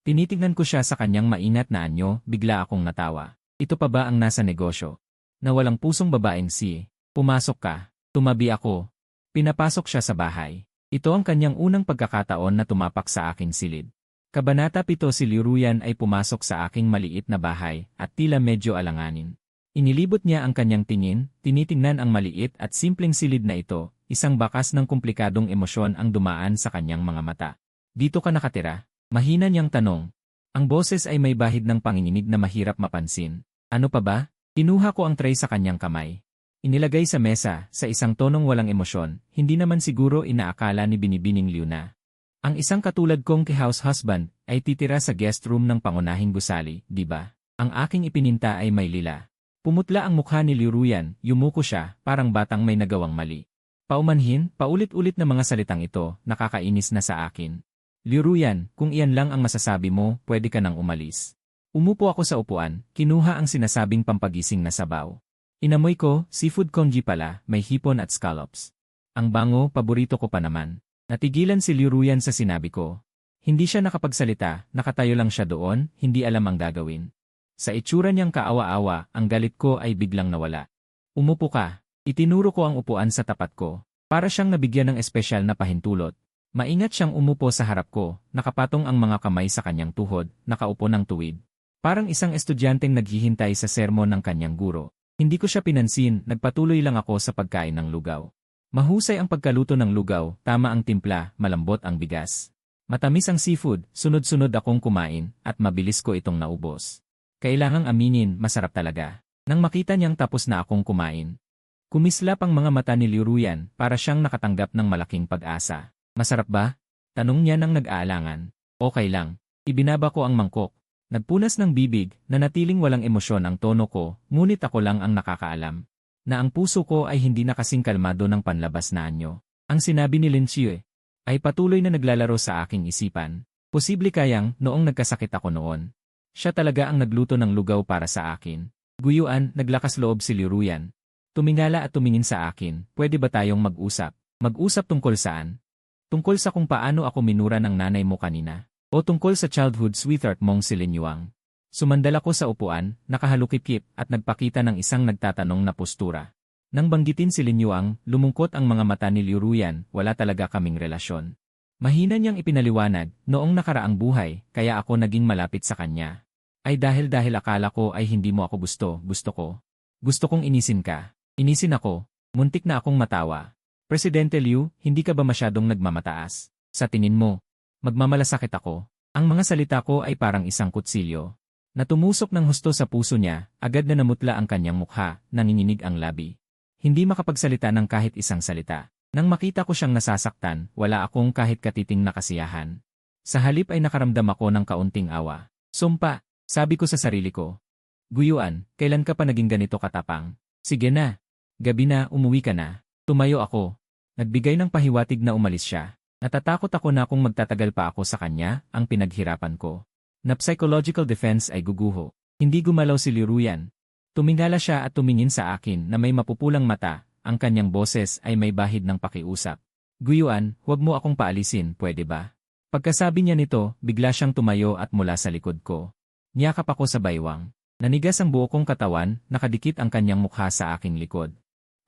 Tinitignan ko siya sa kanyang mainat na anyo, bigla akong natawa. Ito pa ba ang nasa negosyo? Na walang pusong babaeng si, pumasok ka, tumabi ako. Pinapasok siya sa bahay. Ito ang kanyang unang pagkakataon na tumapak sa aking silid. Kabanata 7. Si Liu Ruyan ay pumasok sa aking maliit na bahay at tila medyo alanganin. Inilibot niya ang kanyang tingin, tinitingnan ang maliit at simpleng silid na ito, isang bakas ng komplikadong emosyon ang dumaan sa kanyang mga mata. Dito ka nakatira? Mahina niyang tanong. Ang boses ay may bahid ng panginginig na mahirap mapansin. Ano pa ba? Kinuha ko ang tray sa kanyang kamay. Inilagay sa mesa, sa isang tonong walang emosyon, hindi naman siguro inaakala ni Binibining Liu na. Ang isang katulad kong house husband ay titira sa guest room ng pangunahing gusali, di ba? Ang aking ipininta ay may lila. Pumutla ang mukha ni Liu Ruyan, yumuko siya, parang batang may nagawang mali. Paumanhin, paulit-ulit na mga salitang ito, nakakainis na sa akin. Liu Ruyan, kung iyan lang ang masasabi mo, pwede ka nang umalis. Umupo ako sa upuan, kinuha ang sinasabing pampagising na sabaw. Inamoy ko, seafood congee pala, may hipon at scallops. Ang bango, paborito ko pa naman. Natigilan si Liu Ruyan sa sinabi ko. Hindi siya nakapagsalita, nakatayo lang siya doon, hindi alam ang gagawin. Sa itsura niyang kaawa-awa, ang galit ko ay biglang nawala. Umupo ka. Itinuro ko ang upuan sa tapat ko. Para siyang nabigyan ng espesyal na pahintulot. Maingat siyang umupo sa harap ko, nakapatong ang mga kamay sa kanyang tuhod, nakaupo ng tuwid. Parang isang estudyanteng naghihintay sa sermon ng kanyang guro. Hindi ko siya pinansin, nagpatuloy lang ako sa pagkain ng lugaw. Mahusay ang pagkaluto ng lugaw, tama ang timpla, malambot ang bigas. Matamis ang seafood, sunod-sunod akong kumain, at mabilis ko itong naubos. Kailangang aminin, masarap talaga. Nang makita niyang tapos na akong kumain. Kumislap ang mga mata ni Liu Ruyan, para siyang nakatanggap ng malaking pag-asa. Masarap ba? Tanong niya nang nag-aalangan. Okay lang. Ibinaba ko ang mangkok. Nagpunas ng bibig, nanatiling walang emosyon ang tono ko, ngunit ako lang ang nakakaalam. Na ang puso ko ay hindi na kasing kalmado ng panlabas na anyo. Ang sinabi ni Lin Xue ay patuloy na naglalaro sa aking isipan. Posible kayang noong nagkasakit ako noon. Siya talaga ang nagluto ng lugaw para sa akin. Guyuan, naglakas loob si Liu Ruyan. Tumingala at tumingin sa akin, pwede ba tayong mag-usap? Mag-usap tungkol saan? Tungkol sa kung paano ako minura ng nanay mo kanina. O tungkol sa childhood sweetheart mong si Lin Yuang. Sumandal ako sa upuan, nakahalukip-kip at nagpakita ng isang nagtatanong na postura. Nang banggitin si Lin Yuang, lumungkot ang mga mata ni Liu Ruyan, wala talaga kaming relasyon. Mahina niyang ipinaliwanag, noong nakaraang buhay, kaya ako naging malapit sa kanya. Ay dahil akala ko ay hindi mo ako gusto ko. Gusto kong inisin ka. Inisin ako. Muntik na akong matawa. Presidente Liu, hindi ka ba masyadong nagmamataas? Sa tingin mo, magmamalasakit ako. Ang mga salita ko ay parang isang kutsilyo. Natumusok ng husto sa puso niya, agad na namutla ang kanyang mukha, nanginginig ang labi. Hindi makapagsalita ng kahit isang salita. Nang makita ko siyang nasasaktan, wala akong kahit katiting na kasiyahan. Sa halip ay nakaramdam ako ng kaunting awa. Sumpa, sabi ko sa sarili ko. Guyuan, kailan ka pa naging ganito katapang? Sige na. Gabi na, umuwi ka na. Tumayo ako. Nagbigay ng pahiwatig na umalis siya. Natatakot ako na kung magtatagal pa ako sa kanya, ang pinaghirapan ko. Na psychological defense ay guguho. Hindi gumalaw si Liu Ruyan. Tumingala siya at tumingin sa akin na may mapupulang mata, ang kanyang boses ay may bahid ng pakiusap. Guyuan, huwag mo akong paalisin, pwede ba? Pagkasabi niya nito, bigla siyang tumayo at mula sa likod ko. Niyakap ako sa baywang. Nanigas ang buo kong katawan, nakadikit ang kanyang mukha sa aking likod.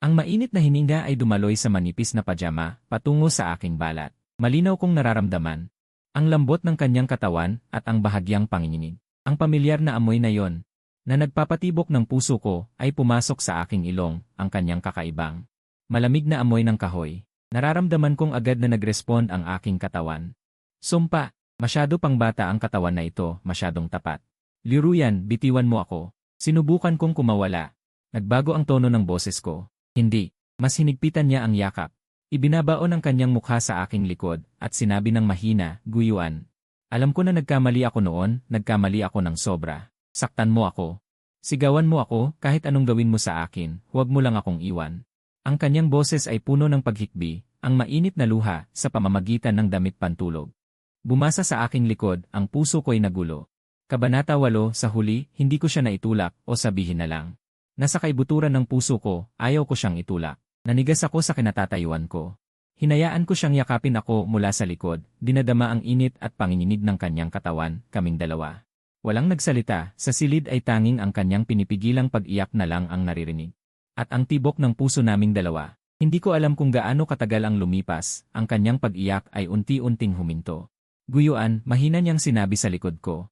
Ang mainit na hininga ay dumaloy sa manipis na pajama, patungo sa aking balat. Malinaw kong nararamdaman. Ang lambot ng kanyang katawan at ang bahagyang panginginig. Ang pamilyar na amoy na yon, na nagpapatibok ng puso ko, ay pumasok sa aking ilong, ang kanyang kakaibang. Malamig na amoy ng kahoy. Nararamdaman kong agad na nag-respond ang aking katawan. Sumpa, masyado pang bata ang katawan na ito, masyadong tapat. Liu Ruyan, bitiwan mo ako. Sinubukan kong kumawala. Nagbago ang tono ng boses ko. Hindi. Mas hinigpitan niya ang yakap. Ibinabaon ang kanyang mukha sa aking likod, at sinabi ng mahina, Guyuan. Alam ko na nagkamali ako noon, nagkamali ako ng sobra. Saktan mo ako. Sigawan mo ako, kahit anong gawin mo sa akin, huwag mo lang akong iwan. Ang kanyang boses ay puno ng paghikbi, ang mainit na luha, sa pamamagitan ng damit pantulog. Bumasa sa aking likod, ang puso ko'y nagulo. Kabanata 8, sa huli, hindi ko siya naitulak, o sabihin na lang. Nasa kaibuturan ng puso ko, ayaw ko siyang itulak. Nanigas ako sa kinatatayuan ko. Hinayaan ko siyang yakapin ako mula sa likod, dinadama ang init at panginginig ng kanyang katawan, kaming dalawa. Walang nagsalita, sa silid ay tanging ang kanyang pinipigilang pag-iyak na lang ang naririnig. At ang tibok ng puso naming dalawa. Hindi ko alam kung gaano katagal ang lumipas, ang kanyang pag-iyak ay unti-unting huminto. Guyuan, mahina niyang sinabi sa likod ko.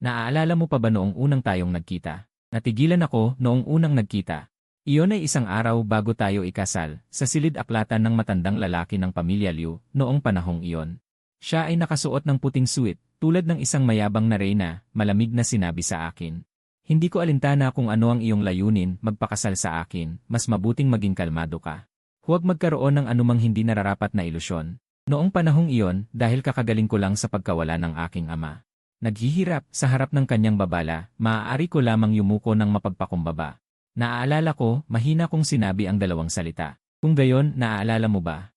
Naaalala mo pa ba noong unang tayong nagkita? Natigilan ako noong unang nagkita. Iyon ay isang araw bago tayo ikasal, sa silid aklatan ng matandang lalaki ng pamilya Liu, noong panahong iyon. Siya ay nakasuot ng puting suit, tulad ng isang mayabang na reyna, malamig na sinabi sa akin. Hindi ko alintana kung ano ang iyong layunin, magpakasal sa akin, mas mabuting maging kalmado ka. Huwag magkaroon ng anumang hindi nararapat na ilusyon. Noong panahong iyon, dahil kakagaling ko lang sa pagkawala ng aking ama. Naghihirap sa harap ng kanyang babala, maaari ko lamang yumuko ng mapagpakumbaba. Naaalala ko, mahina kong sinabi ang dalawang salita. Kung gayon, naaalala mo ba?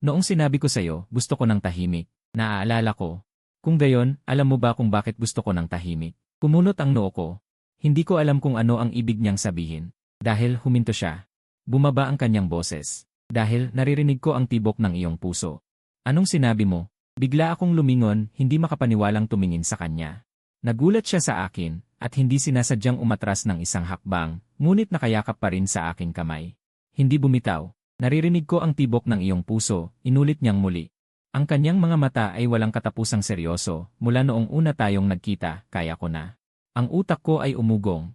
Noong sinabi ko sa'yo, gusto ko ng tahimik. Naaalala ko. Kung gayon, alam mo ba kung bakit gusto ko ng tahimik? Kumunot ang noo ko. Hindi ko alam kung ano ang ibig niyang sabihin. Dahil huminto siya. Bumaba ang kanyang boses. Dahil naririnig ko ang tibok ng iyong puso. Anong sinabi mo? Bigla akong lumingon, hindi makapaniwalang tumingin sa kanya. Nagulat siya sa akin, at hindi sinasadyang umatras ng isang hakbang, ngunit nakayakap pa rin sa aking kamay. Hindi bumitaw. Naririnig ko ang tibok ng iyong puso, inulit niyang muli. Ang kanyang mga mata ay walang katapusang seryoso, mula noong una tayong nagkita, kaya ko na. Ang utak ko ay umugong.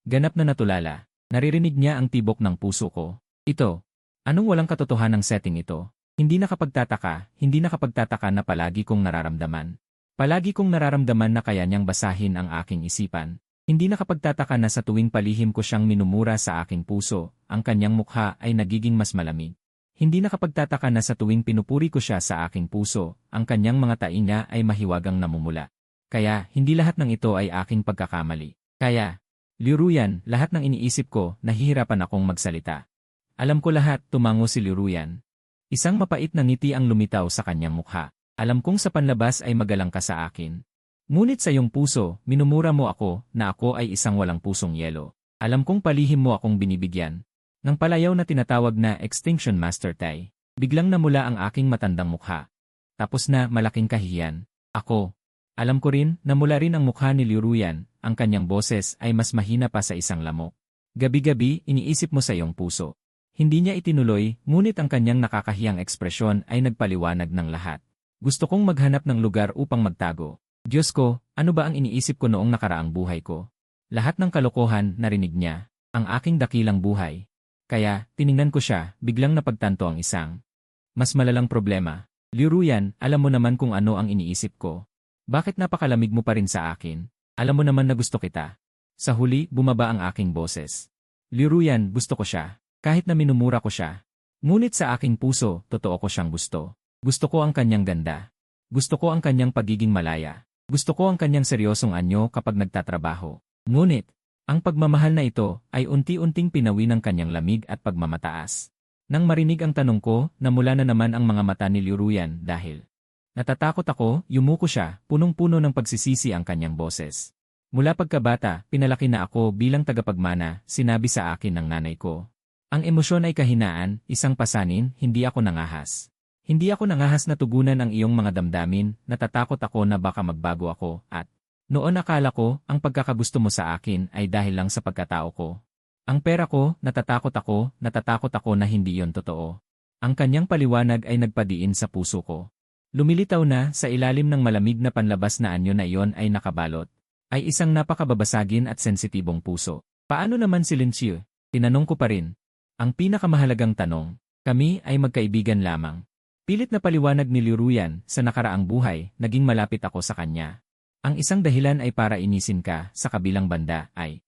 Ganap na natulala. Naririnig niya ang tibok ng puso ko. Ito. Anong walang katotohanang setting ito? Hindi nakapagtataka na palagi kong nararamdaman. Palagi kong nararamdaman na kaya niyang basahin ang aking isipan. Hindi nakapagtataka na sa tuwing palihim ko siyang minumura sa aking puso, ang kanyang mukha ay nagiging mas malamig. Hindi nakapagtataka na sa tuwing pinupuri ko siya sa aking puso, ang kanyang mga tainga ay mahiwagang namumula. Kaya, hindi lahat ng ito ay aking pagkakamali. Kaya, Liuruyan, lahat ng iniisip ko, nahihirapan akong magsalita. Alam ko lahat, tumango si Liuruyan. Isang mapait na ngiti ang lumitaw sa kanyang mukha. Alam kong sa panlabas ay magalang ka sa akin. Ngunit sa iyong puso, minumura mo ako na ako ay isang walang pusong yelo. Alam kong palihim mo akong binibigyan. Ng palayaw na tinatawag na Extinction Master Tai. Biglang namula ang aking matandang mukha. Tapos na malaking kahihiyan. Ako. Alam ko rin, namula rin ang mukha ni Liuruyan, ang kanyang boses ay mas mahina pa sa isang lamok. Gabi-gabi, iniisip mo sa iyong puso. Hindi niya itinuloy, ngunit ang kanyang nakakahiyang ekspresyon ay nagpaliwanag ng lahat. Gusto kong maghanap ng lugar upang magtago. Diyos ko, ano ba ang iniisip ko noong nakaraang buhay ko? Lahat ng kalokohan narinig niya, ang aking dakilang buhay. Kaya, tiningnan ko siya, biglang napagtanto ang isang mas malalang problema. Liuruyan, alam mo naman kung ano ang iniisip ko. Bakit napakalamig mo pa rin sa akin? Alam mo naman na gusto kita. Sa huli, bumaba ang aking boses. Liuruyan, gusto ko siya. Kahit na minumura ko siya. Ngunit sa aking puso, totoo ko siyang gusto. Gusto ko ang kanyang ganda. Gusto ko ang kanyang pagiging malaya. Gusto ko ang kanyang seryosong anyo kapag nagtatrabaho. Ngunit, ang pagmamahal na ito ay unti-unting pinawi ng kanyang lamig at pagmamataas. Nang marinig ang tanong ko, namula na naman ang mga mata ni Liuruyan dahil natatakot ako, yumuko siya, punong-puno ng pagsisisi ang kanyang boses. Mula pagkabata, pinalaki na ako bilang tagapagmana, sinabi sa akin ng nanay ko. Ang emosyon ay kahinaan, isang pasanin, hindi ako nangahas. Hindi ako nangahas na tugunan ang iyong mga damdamin, natatakot ako na baka magbago ako, at noon akala ko, ang pagkakagusto mo sa akin ay dahil lang sa pagkatao ko. Ang pera ko, natatakot ako na hindi yon totoo. Ang kanyang paliwanag ay nagpadiin sa puso ko. Lumilitaw na, sa ilalim ng malamig na panlabas na anyo na iyon ay nakabalot, ay isang napakababasagin at sensitibong puso. Paano naman si Lincio? Tinanong ko pa rin. Ang pinakamahalagang tanong, kami ay magkaibigan lamang. Pilit na paliwanag ni Liuruyan, sa nakaraang buhay, naging malapit ako sa kanya. Ang isang dahilan ay para inisin ka, sa kabilang banda ay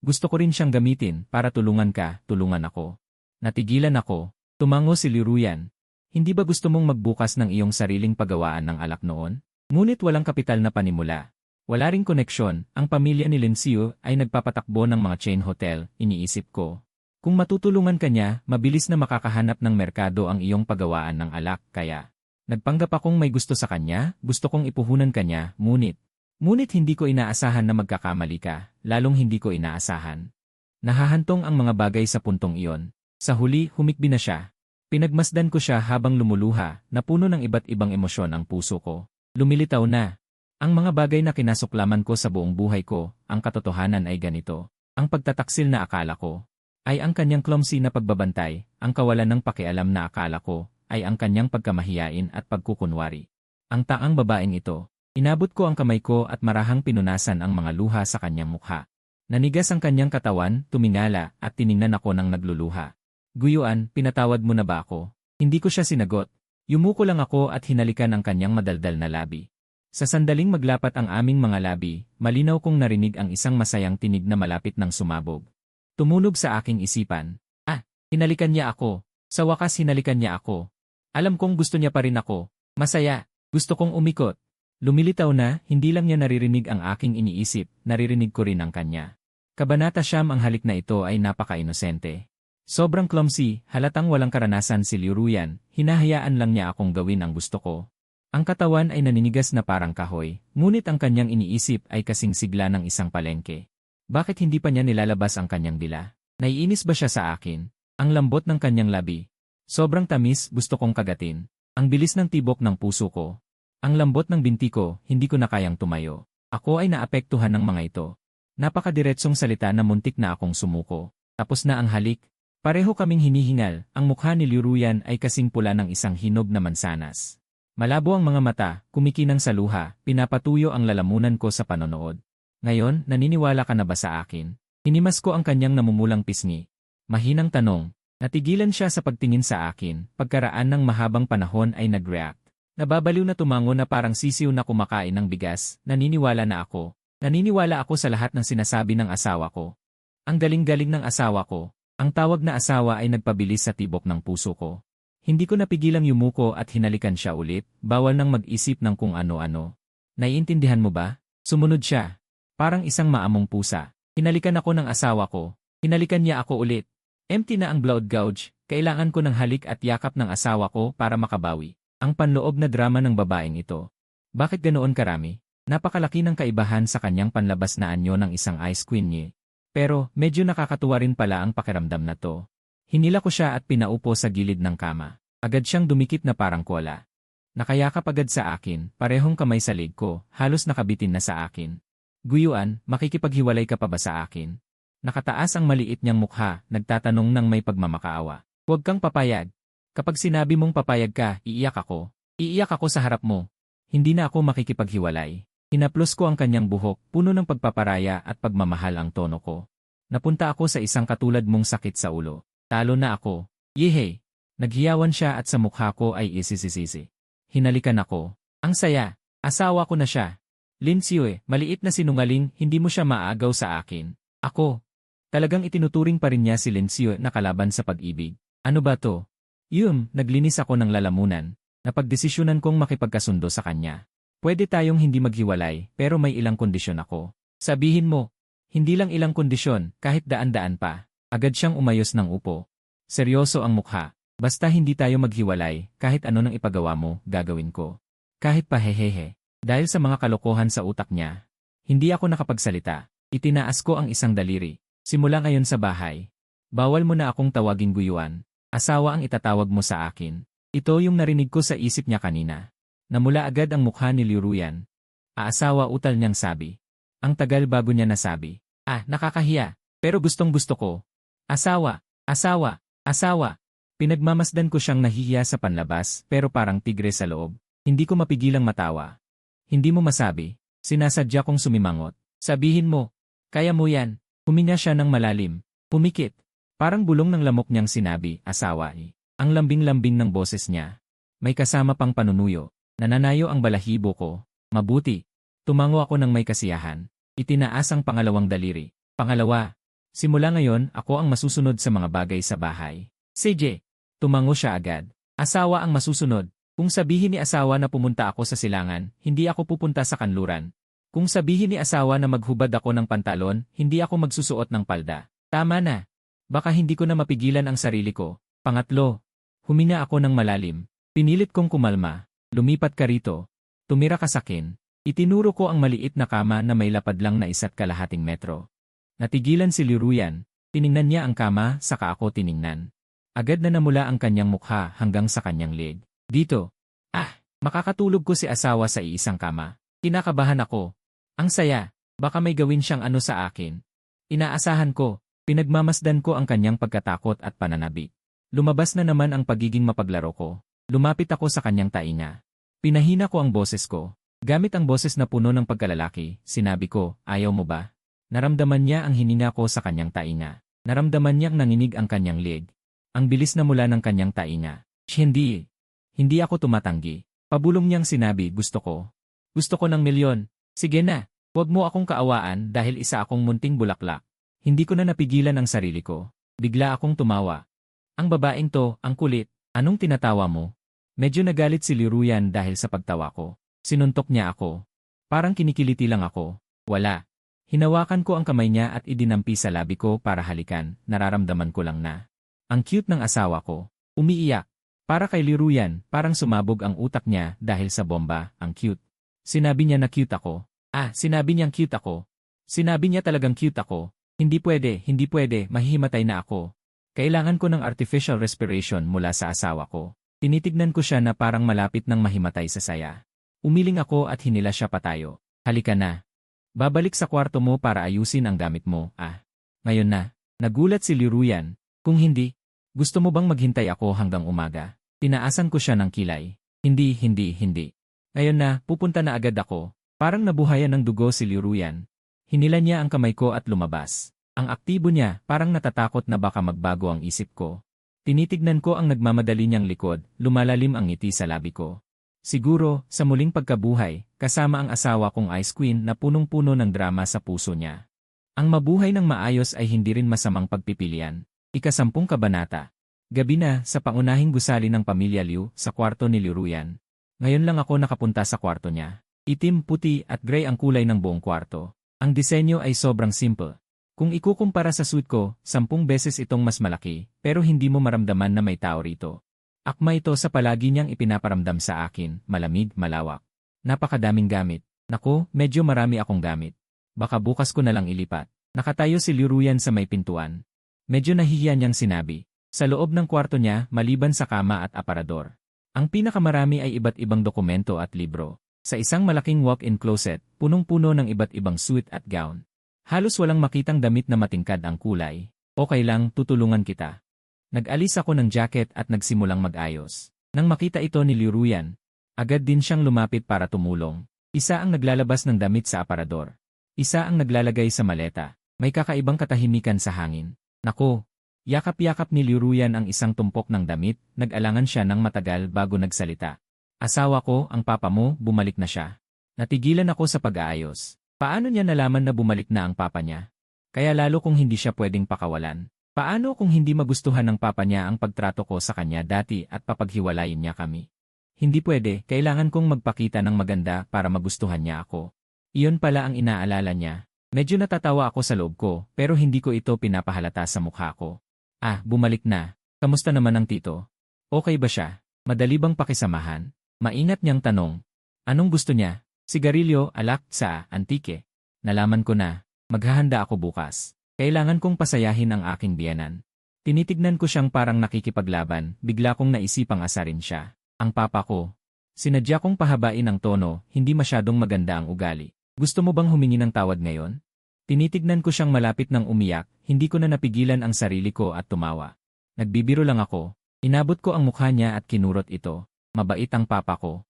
gusto ko rin siyang gamitin para tulungan ka, tulungan ako. Natigilan ako, tumango si Liuruyan. Hindi ba gusto mong magbukas ng iyong sariling paggawaan ng alak noon? Ngunit walang kapital na panimula. Wala ring koneksyon, ang pamilya ni Lincio ay nagpapatakbo ng mga chain hotel, iniisip ko. Kung matutulungan ka niya, mabilis na makakahanap ng merkado ang iyong paggawaan ng alak, kaya nagpanggap akong may gusto sa kanya, gusto kong ipuhunan kanya, ngunit hindi ko inaasahan na magkakamali ka, lalong hindi ko inaasahan. Nahahantong ang mga bagay sa puntong iyon. Sa huli, humikbi na siya. Pinagmasdan ko siya habang lumuluha, napuno ng iba't ibang emosyon ang puso ko. Lumilitaw na. Ang mga bagay na kinasuklaman ko sa buong buhay ko, ang katotohanan ay ganito. Ang pagtataksil na akala ko ay ang kanyang clumsy na pagbabantay, ang kawalan ng pakialam na akala ko ay ang kanyang pagkamahiyain at pagkukunwari. Ang taang babaeng ito, inabot ko ang kamay ko at marahang pinunasan ang mga luha sa kanyang mukha. Nanigas ang kanyang katawan, tumingala at tiningnan ako ng nagluluha. Guyuan, pinatawad mo na ba ako? Hindi ko siya sinagot. Yumuko lang ako at hinalikan ang kanyang madaldal na labi. Sa sandaling maglapat ang aming mga labi, malinaw kong narinig ang isang masayang tinig na malapit ng sumabog. Tumunog sa aking isipan. Hinalikan niya ako. Sa wakas hinalikan niya ako. Alam kong gusto niya pa rin ako. Masaya. Gusto kong umikot. Lumilitaw na, hindi lang niya naririnig ang aking iniisip, naririnig ko rin ang kanya. Kabanata Siyam. Ang halik na ito ay napaka-inosente. Sobrang clumsy, halatang walang karanasan si Liu Ruyan, hinahayaan lang niya akong gawin ang gusto ko. Ang katawan ay naninigas na parang kahoy, ngunit ang kanyang iniisip ay kasing sigla ng isang palengke. Bakit hindi pa niya nilalabas ang kanyang dila? Naiinis ba siya sa akin? Ang lambot ng kanyang labi. Sobrang tamis, gusto kong kagatin. Ang bilis ng tibok ng puso ko. Ang lambot ng binti ko, hindi ko na kayang tumayo. Ako ay naapektuhan ng mga ito. Napakadiretsong salita na muntik na akong sumuko. Tapos na ang halik. Pareho kaming hinihingal, ang mukha ni Liu Ruyan ay kasing pula ng isang hinog na mansanas. Malabo ang mga mata, kumikinang sa luha, pinapatuyo ang lalamunan ko sa panonood. Ngayon, naniniwala ka na ba sa akin? Hinimas ko ang kanyang namumulang pisngi. Mahinang tanong. Natigilan siya sa pagtingin sa akin, pagkaraan ng mahabang panahon ay nag-react. Nababaliw na tumango na parang sisiw na kumakain ng bigas, naniniwala na ako. Naniniwala ako sa lahat ng sinasabi ng asawa ko. Ang galing-galing ng asawa ko. Ang tawag na asawa ay nagpabilis sa tibok ng puso ko. Hindi ko napigilang yumuko at hinalikan siya ulit, bawal nang mag-isip ng kung ano-ano. Naiintindihan mo ba? Sumunod siya. Parang isang maamong pusa. Hinalikan ako ng asawa ko. Hinalikan niya ako ulit. Empty na ang blood gouge, kailangan ko ng halik at yakap ng asawa ko para makabawi. Ang panloob na drama ng babaeng ito. Bakit ganoon karami? Napakalaki ng kaibahan sa kanyang panlabas na anyo ng isang ice queen niya. Pero, medyo nakakatuwa rin pala ang pakiramdam na to. Hinila ko siya at pinaupo sa gilid ng kama. Agad siyang dumikit na parang kola. Nakayakap agad sa akin, parehong kamay sa leg ko, halos nakabitin na sa akin. Guyuan, makikipaghiwalay ka pa ba sa akin? Nakataas ang maliit niyang mukha, nagtatanong ng may pagmamakaawa. Huwag kang papayag. Kapag sinabi mong papayag ka, iiyak ako. Iiyak ako sa harap mo. Hindi na ako makikipaghiwalay. Hinaplos ko ang kanyang buhok, puno ng pagpaparaya at pagmamahal ang tono ko. Napunta ako sa isang katulad mong sakit sa ulo. Talo na ako. Yehe! Naghiyawan siya at sa mukha ko ay isisisisi. Hinalikan ako. Ang saya. Asawa ko na siya. Lin Xue, maliit na sinungaling, hindi mo siya maagaw sa akin. Ako. Talagang itinuturing pa rin niya si Lin Xue na kalaban sa pag-ibig. Ano ba to? Naglinis ako ng lalamunan. Napagdesisyonan kong makipagkasundo sa kanya. Pwede tayong hindi maghiwalay, pero may ilang kondisyon ako. Sabihin mo. Hindi lang ilang kondisyon, kahit daan-daan pa. Agad siyang umayos ng upo. Seryoso ang mukha. Basta hindi tayo maghiwalay, kahit ano nang ipagawa mo, gagawin ko. Kahit pa hehehe. Dahil sa mga kalokohan sa utak niya. Hindi ako nakapagsalita. Itinaas ko ang isang daliri. Simula ngayon sa bahay. Bawal mo na akong tawaging Guyuan. Asawa ang itatawag mo sa akin. Ito yung narinig ko sa isip niya kanina. Namula agad ang mukha ni Liu Ruyan. Aasawa, utal niyang sabi. Ang tagal bago niya nasabi. Nakakahiya. Pero gustong gusto ko. Asawa, asawa, asawa. Pinagmamasdan ko siyang nahihiya sa panlabas pero parang tigre sa loob. Hindi ko mapigilang matawa. Hindi mo masabi. Sinasadya kong sumimangot. Sabihin mo. Kaya mo yan. Huminga siya ng malalim. Pumikit. Parang bulong ng lamok niyang sinabi, asawa. Ang lambing-lambing ng boses niya. May kasama pang panunuyo. Nananayo ang balahibo ko. Mabuti. Tumango ako ng may kasiyahan. Itinaas ang pangalawang daliri. Pangalawa. Simula ngayon, ako ang masusunod sa mga bagay sa bahay. CJ. Tumango siya agad. Asawa ang masusunod. Kung sabihin ni asawa na pumunta ako sa silangan, hindi ako pupunta sa kanluran. Kung sabihin ni asawa na maghubad ako ng pantalon, hindi ako magsusuot ng palda. Tama na. Baka hindi ko na mapigilan ang sarili ko. Pangatlo. Huminga ako ng malalim. Pinilit kong kumalma. Lumipat ka rito. Tumira ka sakin. Itinuro ko ang maliit na kama na may lapad lang na 1.5 metro. Natigilan si Liu Ruyan. Tiningnan niya ang kama, saka ako tiningnan. Agad na namula ang kanyang mukha hanggang sa kanyang leg. Dito. Makakatulog ko si asawa sa iisang kama. Kinakabahan ako. Ang saya. Baka may gawin siyang ano sa akin. Inaasahan ko. Pinagmamasdan ko ang kanyang pagkatakot at pananabik. Lumabas na naman ang pagiging mapaglaro ko. Lumapit ako sa kanyang tainga. Pinahina ko ang boses ko. Gamit ang boses na puno ng pagkalalaki, sinabi ko, ayaw mo ba? Naramdaman niya ang hininga ko sa kanyang tainga. Naramdaman niyang nanginig ang kanyang leg. Ang bilis na mula ng kanyang tainga. Hindi. Hindi ako tumatanggi. Pabulong niyang sinabi, gusto ko. Gusto ko ng milyon. Sige na, huwag mo akong kaawaan dahil isa akong munting bulaklak. Hindi ko na napigilan ang sarili ko. Bigla akong tumawa. Ang babaeng to, ang kulit. Anong tinatawa mo? Medyo nagalit si Liu Ruyan dahil sa pagtawa ko. Sinuntok niya ako. Parang kinikiliti lang ako. Wala. Hinawakan ko ang kamay niya at idinampi sa labi ko para halikan, nararamdaman ko lang na. Ang cute ng asawa ko. Umiiyak. Para kay Liruyan, parang sumabog ang utak niya dahil sa bomba, ang cute. Sinabi niya na cute ako. Sinabi niyang cute ako. Sinabi niya talagang cute ako. Hindi pwede, mahihimatay na ako. Kailangan ko ng artificial respiration mula sa asawa ko. Tinitignan ko siya na parang malapit ng mahimatay sa saya. Umiling ako at hinila siya patayo. Halika na. Babalik sa kwarto mo para ayusin ang gamit mo, Ngayon na. Nagulat si Liruyan. Kung hindi, gusto mo bang maghintay ako hanggang umaga? Tinaasan ko siya ng kilay. Hindi. Ngayon na, pupunta na agad ako. Parang nabuhayan ng dugo si Liruyan. Hinila niya ang kamay ko at lumabas. Ang aktibo niya, parang natatakot na baka magbago ang isip ko. Tinitignan ko ang nagmamadali niyang likod, lumalalim ang ngiti sa labi ko. Siguro, sa muling pagkabuhay, kasama ang asawa kong Ice Queen na punong-puno ng drama sa puso niya. Ang mabuhay ng maayos ay hindi rin masamang pagpipilian. ika-10 kabanata. Gabi na, sa pangunahing gusali ng pamilya Liu, sa kwarto ni Liruyan. Ngayon lang ako nakapunta sa kwarto niya. Itim, puti at gray ang kulay ng buong kwarto. Ang disenyo ay sobrang simple. Kung ikukumpara sa suite ko, 10 beses itong mas malaki, pero hindi mo maramdaman na may tao rito. Akma ito sa palagi niyang ipinaparamdam sa akin, malamig, malawak. Napakadaming gamit. Naku, medyo marami akong gamit. Baka bukas ko na lang ilipat. Nakatayo si Liruyan sa may pintuan. Medyo nahihiya niyang sinabi. Sa loob ng kwarto niya, maliban sa kama at aparador. Ang pinakamarami ay iba't ibang dokumento at libro. Sa isang malaking walk-in closet, punong-puno ng iba't ibang suit at gown. Halos walang makitang damit na matingkad ang kulay. Okay lang, tutulungan kita. Nag-alis ako ng jacket at nagsimulang mag-ayos. Nang makita ito ni Liruyan, agad din siyang lumapit para tumulong. Isa ang naglalabas ng damit sa aparador. Isa ang naglalagay sa maleta. May kakaibang katahimikan sa hangin. Naku! Yakap-yakap ni Liruyan ang isang tumpok ng damit, nag-alangan siya ng matagal bago nagsalita. Asawa ko, ang papa mo, bumalik na siya. Natigilan ako sa pag-aayos. Paano niya nalaman na bumalik na ang papa niya? Kaya lalo kung hindi siya pwedeng pakawalan. Paano kung hindi magustuhan ng papa niya ang pagtrato ko sa kanya dati at papaghiwalayin niya kami? Hindi pwede, kailangan kong magpakita ng maganda para magustuhan niya ako. Iyon pala ang inaalala niya. Medyo natatawa ako sa loob ko, pero hindi ko ito pinapahalata sa mukha ko. Bumalik na. Kamusta naman ang tito? Okay ba siya? Madali bang pakisamahan? Maingat niyang tanong. Anong gusto niya? Sigarilyo, alak, sa antike. Nalaman ko na. Maghahanda ako bukas. Kailangan kong pasayahin ang aking biyenan. Tinitignan ko siyang parang nakikipaglaban, bigla kong naisipang asarin siya. Ang papa ko. Sinadya kong pahabain ang tono, hindi masyadong maganda ang ugali. Gusto mo bang humingi ng tawad ngayon? Tinitignan ko siyang malapit ng umiyak, hindi ko na napigilan ang sarili ko at tumawa. Nagbibiro lang ako. Inabot ko ang mukha niya at kinurot ito. Mabait ang papa ko.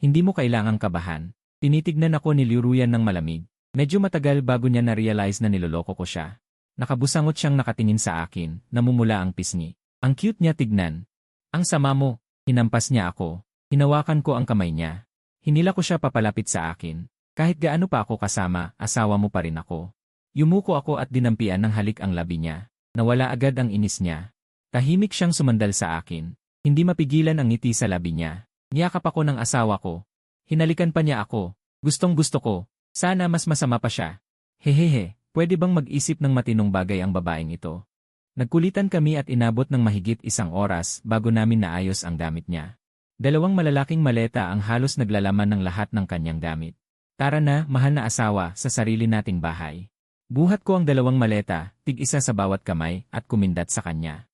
Hindi mo kailangang kabahan. Tinitignan ako ni Liruyan ng malamig. Medyo matagal bago niya na-realize na niloloko ko siya. Nakabusangot siyang nakatingin sa akin, namumula ang pisngi. Ang cute niya tignan. Ang sama mo. Hinampas niya ako. Hinawakan ko ang kamay niya. Hinila ko siya papalapit sa akin. Kahit gaano pa ako kasama, asawa mo pa rin ako. Yumuko ako at dinampian ng halik ang labi niya. Nawala agad ang inis niya. Tahimik siyang sumandal sa akin. Hindi mapigilan ang ngiti sa labi niya. Niyakap ako ng asawa ko. Hinalikan pa niya ako. Gustong gusto ko. Sana mas masama pa siya. Hehehe, pwede bang mag-isip ng matinong bagay ang babaeng ito? Nagkulitan kami at inabot ng mahigit 1 oras bago namin naayos ang gamit niya. 2 malalaking maleta ang halos naglalaman ng lahat ng kanyang gamit. Tara na, mahal na asawa, sa sarili nating bahay. Buhat ko ang 2 maleta, tig-isa sa bawat kamay, at kumindat sa kanya.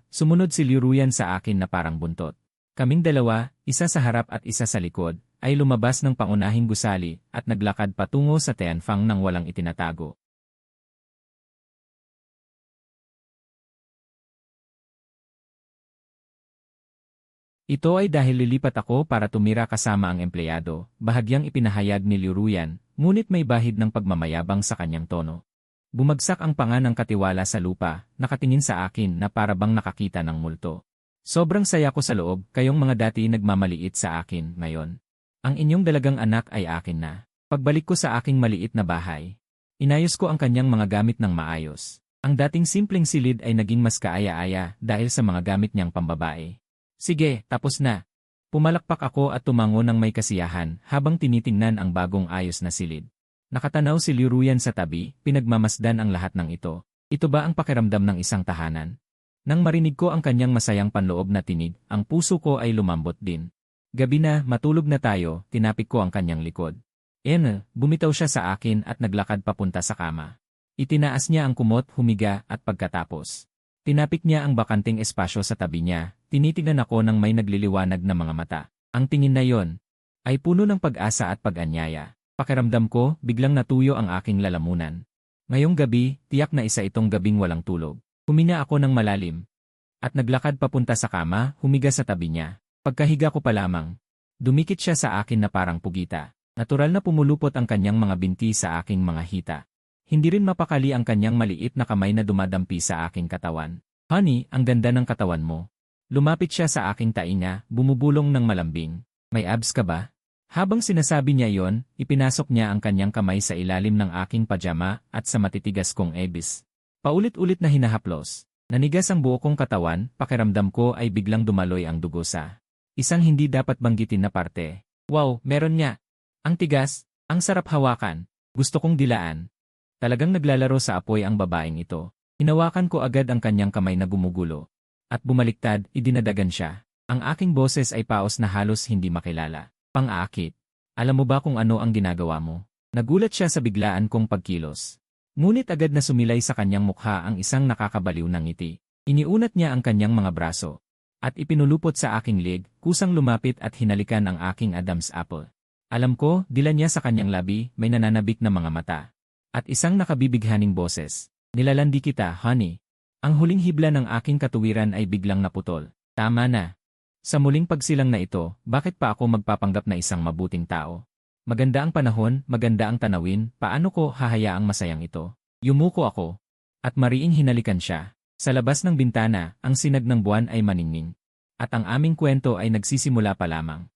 Sumunod si Liruyan sa akin na parang buntot. Kaming 2, isa sa harap at isa sa likod, ay lumabas ng pangunahing gusali at naglakad patungo sa Tianfang nang walang itinatago. Ito ay dahil lilipat ako para tumira kasama ang empleyado, bahagyang ipinahayag ni Liruyan, ngunit may bahid ng pagmamayabang sa kanyang tono. Bumagsak ang panga ng katiwala sa lupa, nakatingin sa akin na para bang nakakita ng multo. Sobrang saya ko sa loob, kayong mga dati nagmamaliit sa akin, ngayon. Ang inyong dalagang anak ay akin na. Pagbalik ko sa aking maliit na bahay, inayos ko ang kanyang mga gamit ng maayos. Ang dating simpleng silid ay naging mas kaaya-aya dahil sa mga gamit niyang pambabae. Sige, tapos na. Pumalakpak ako at tumango ng may kasiyahan habang tinitingnan ang bagong ayos na silid. Nakatanaw si Liruyan sa tabi, pinagmamasdan ang lahat ng ito. Ito ba ang pakiramdam ng isang tahanan? Nang marinig ko ang kanyang masayang panloob na tinig, ang puso ko ay lumambot din. Gabi na, matulog na tayo, tinapik ko ang kanyang likod. Bumitaw siya sa akin at naglakad papunta sa kama. Itinaas niya ang kumot, humiga, at pagkatapos tinapik niya ang bakanting espasyo sa tabi niya, tinitignan ako ng may nagliliwanag na mga mata. Ang tingin na yon ay puno ng pag-asa at pag-anyaya. Pakiramdam ko, biglang natuyo ang aking lalamunan. Ngayong gabi, tiyak na isa itong gabing walang tulog. Huminga ako ng malalim. At naglakad papunta sa kama, humiga sa tabi niya. Pagkahiga ko pa lamang, dumikit siya sa akin na parang pugita. Natural na pumulupot ang kanyang mga binti sa aking mga hita. Hindi rin mapakali ang kanyang maliit na kamay na dumadampi sa aking katawan. Honey, ang ganda ng katawan mo. Lumapit siya sa aking tainga, bumubulong ng malambing. May abs ka ba? Habang sinasabi niya yon, ipinasok niya ang kanyang kamay sa ilalim ng aking pajama at sa matitigas kong ebis. Paulit-ulit na hinahaplos. Nanigas ang buo kong katawan, pakiramdam ko ay biglang dumaloy ang dugo sa isang hindi dapat banggitin na parte. Wow, meron niya. Ang tigas, ang sarap hawakan. Gusto kong dilaan. Talagang naglalaro sa apoy ang babaeng ito. Hinawakan ko agad ang kanyang kamay na gumugulo. At bumaliktad, idinadagan siya. Ang aking boses ay paos na halos hindi makilala. Pang-aakit. Alam mo ba kung ano ang ginagawa mo? Nagulat siya sa biglaan kong pagkilos. Ngunit agad na sumilay sa kanyang mukha ang isang nakakabaliw na ngiti. Iniunat niya ang kanyang mga braso. At ipinulupot sa aking leg, kusang lumapit at hinalikan ang aking Adam's apple. Alam ko, dila niya sa kanyang labi, may nananabik na mga mata. At isang nakabibighaning boses. Nilalandi kita, honey. Ang huling hibla ng aking katuwiran ay biglang naputol. Tama na. Sa muling pagsilang na ito, bakit pa ako magpapanggap na isang mabuting tao? Maganda ang panahon, maganda ang tanawin, paano ko hahayaang masayang ito? Yumuko ako. At mariing hinalikan siya. Sa labas ng bintana, ang sinag ng buwan ay maningning. At ang aming kwento ay nagsisimula pa lamang.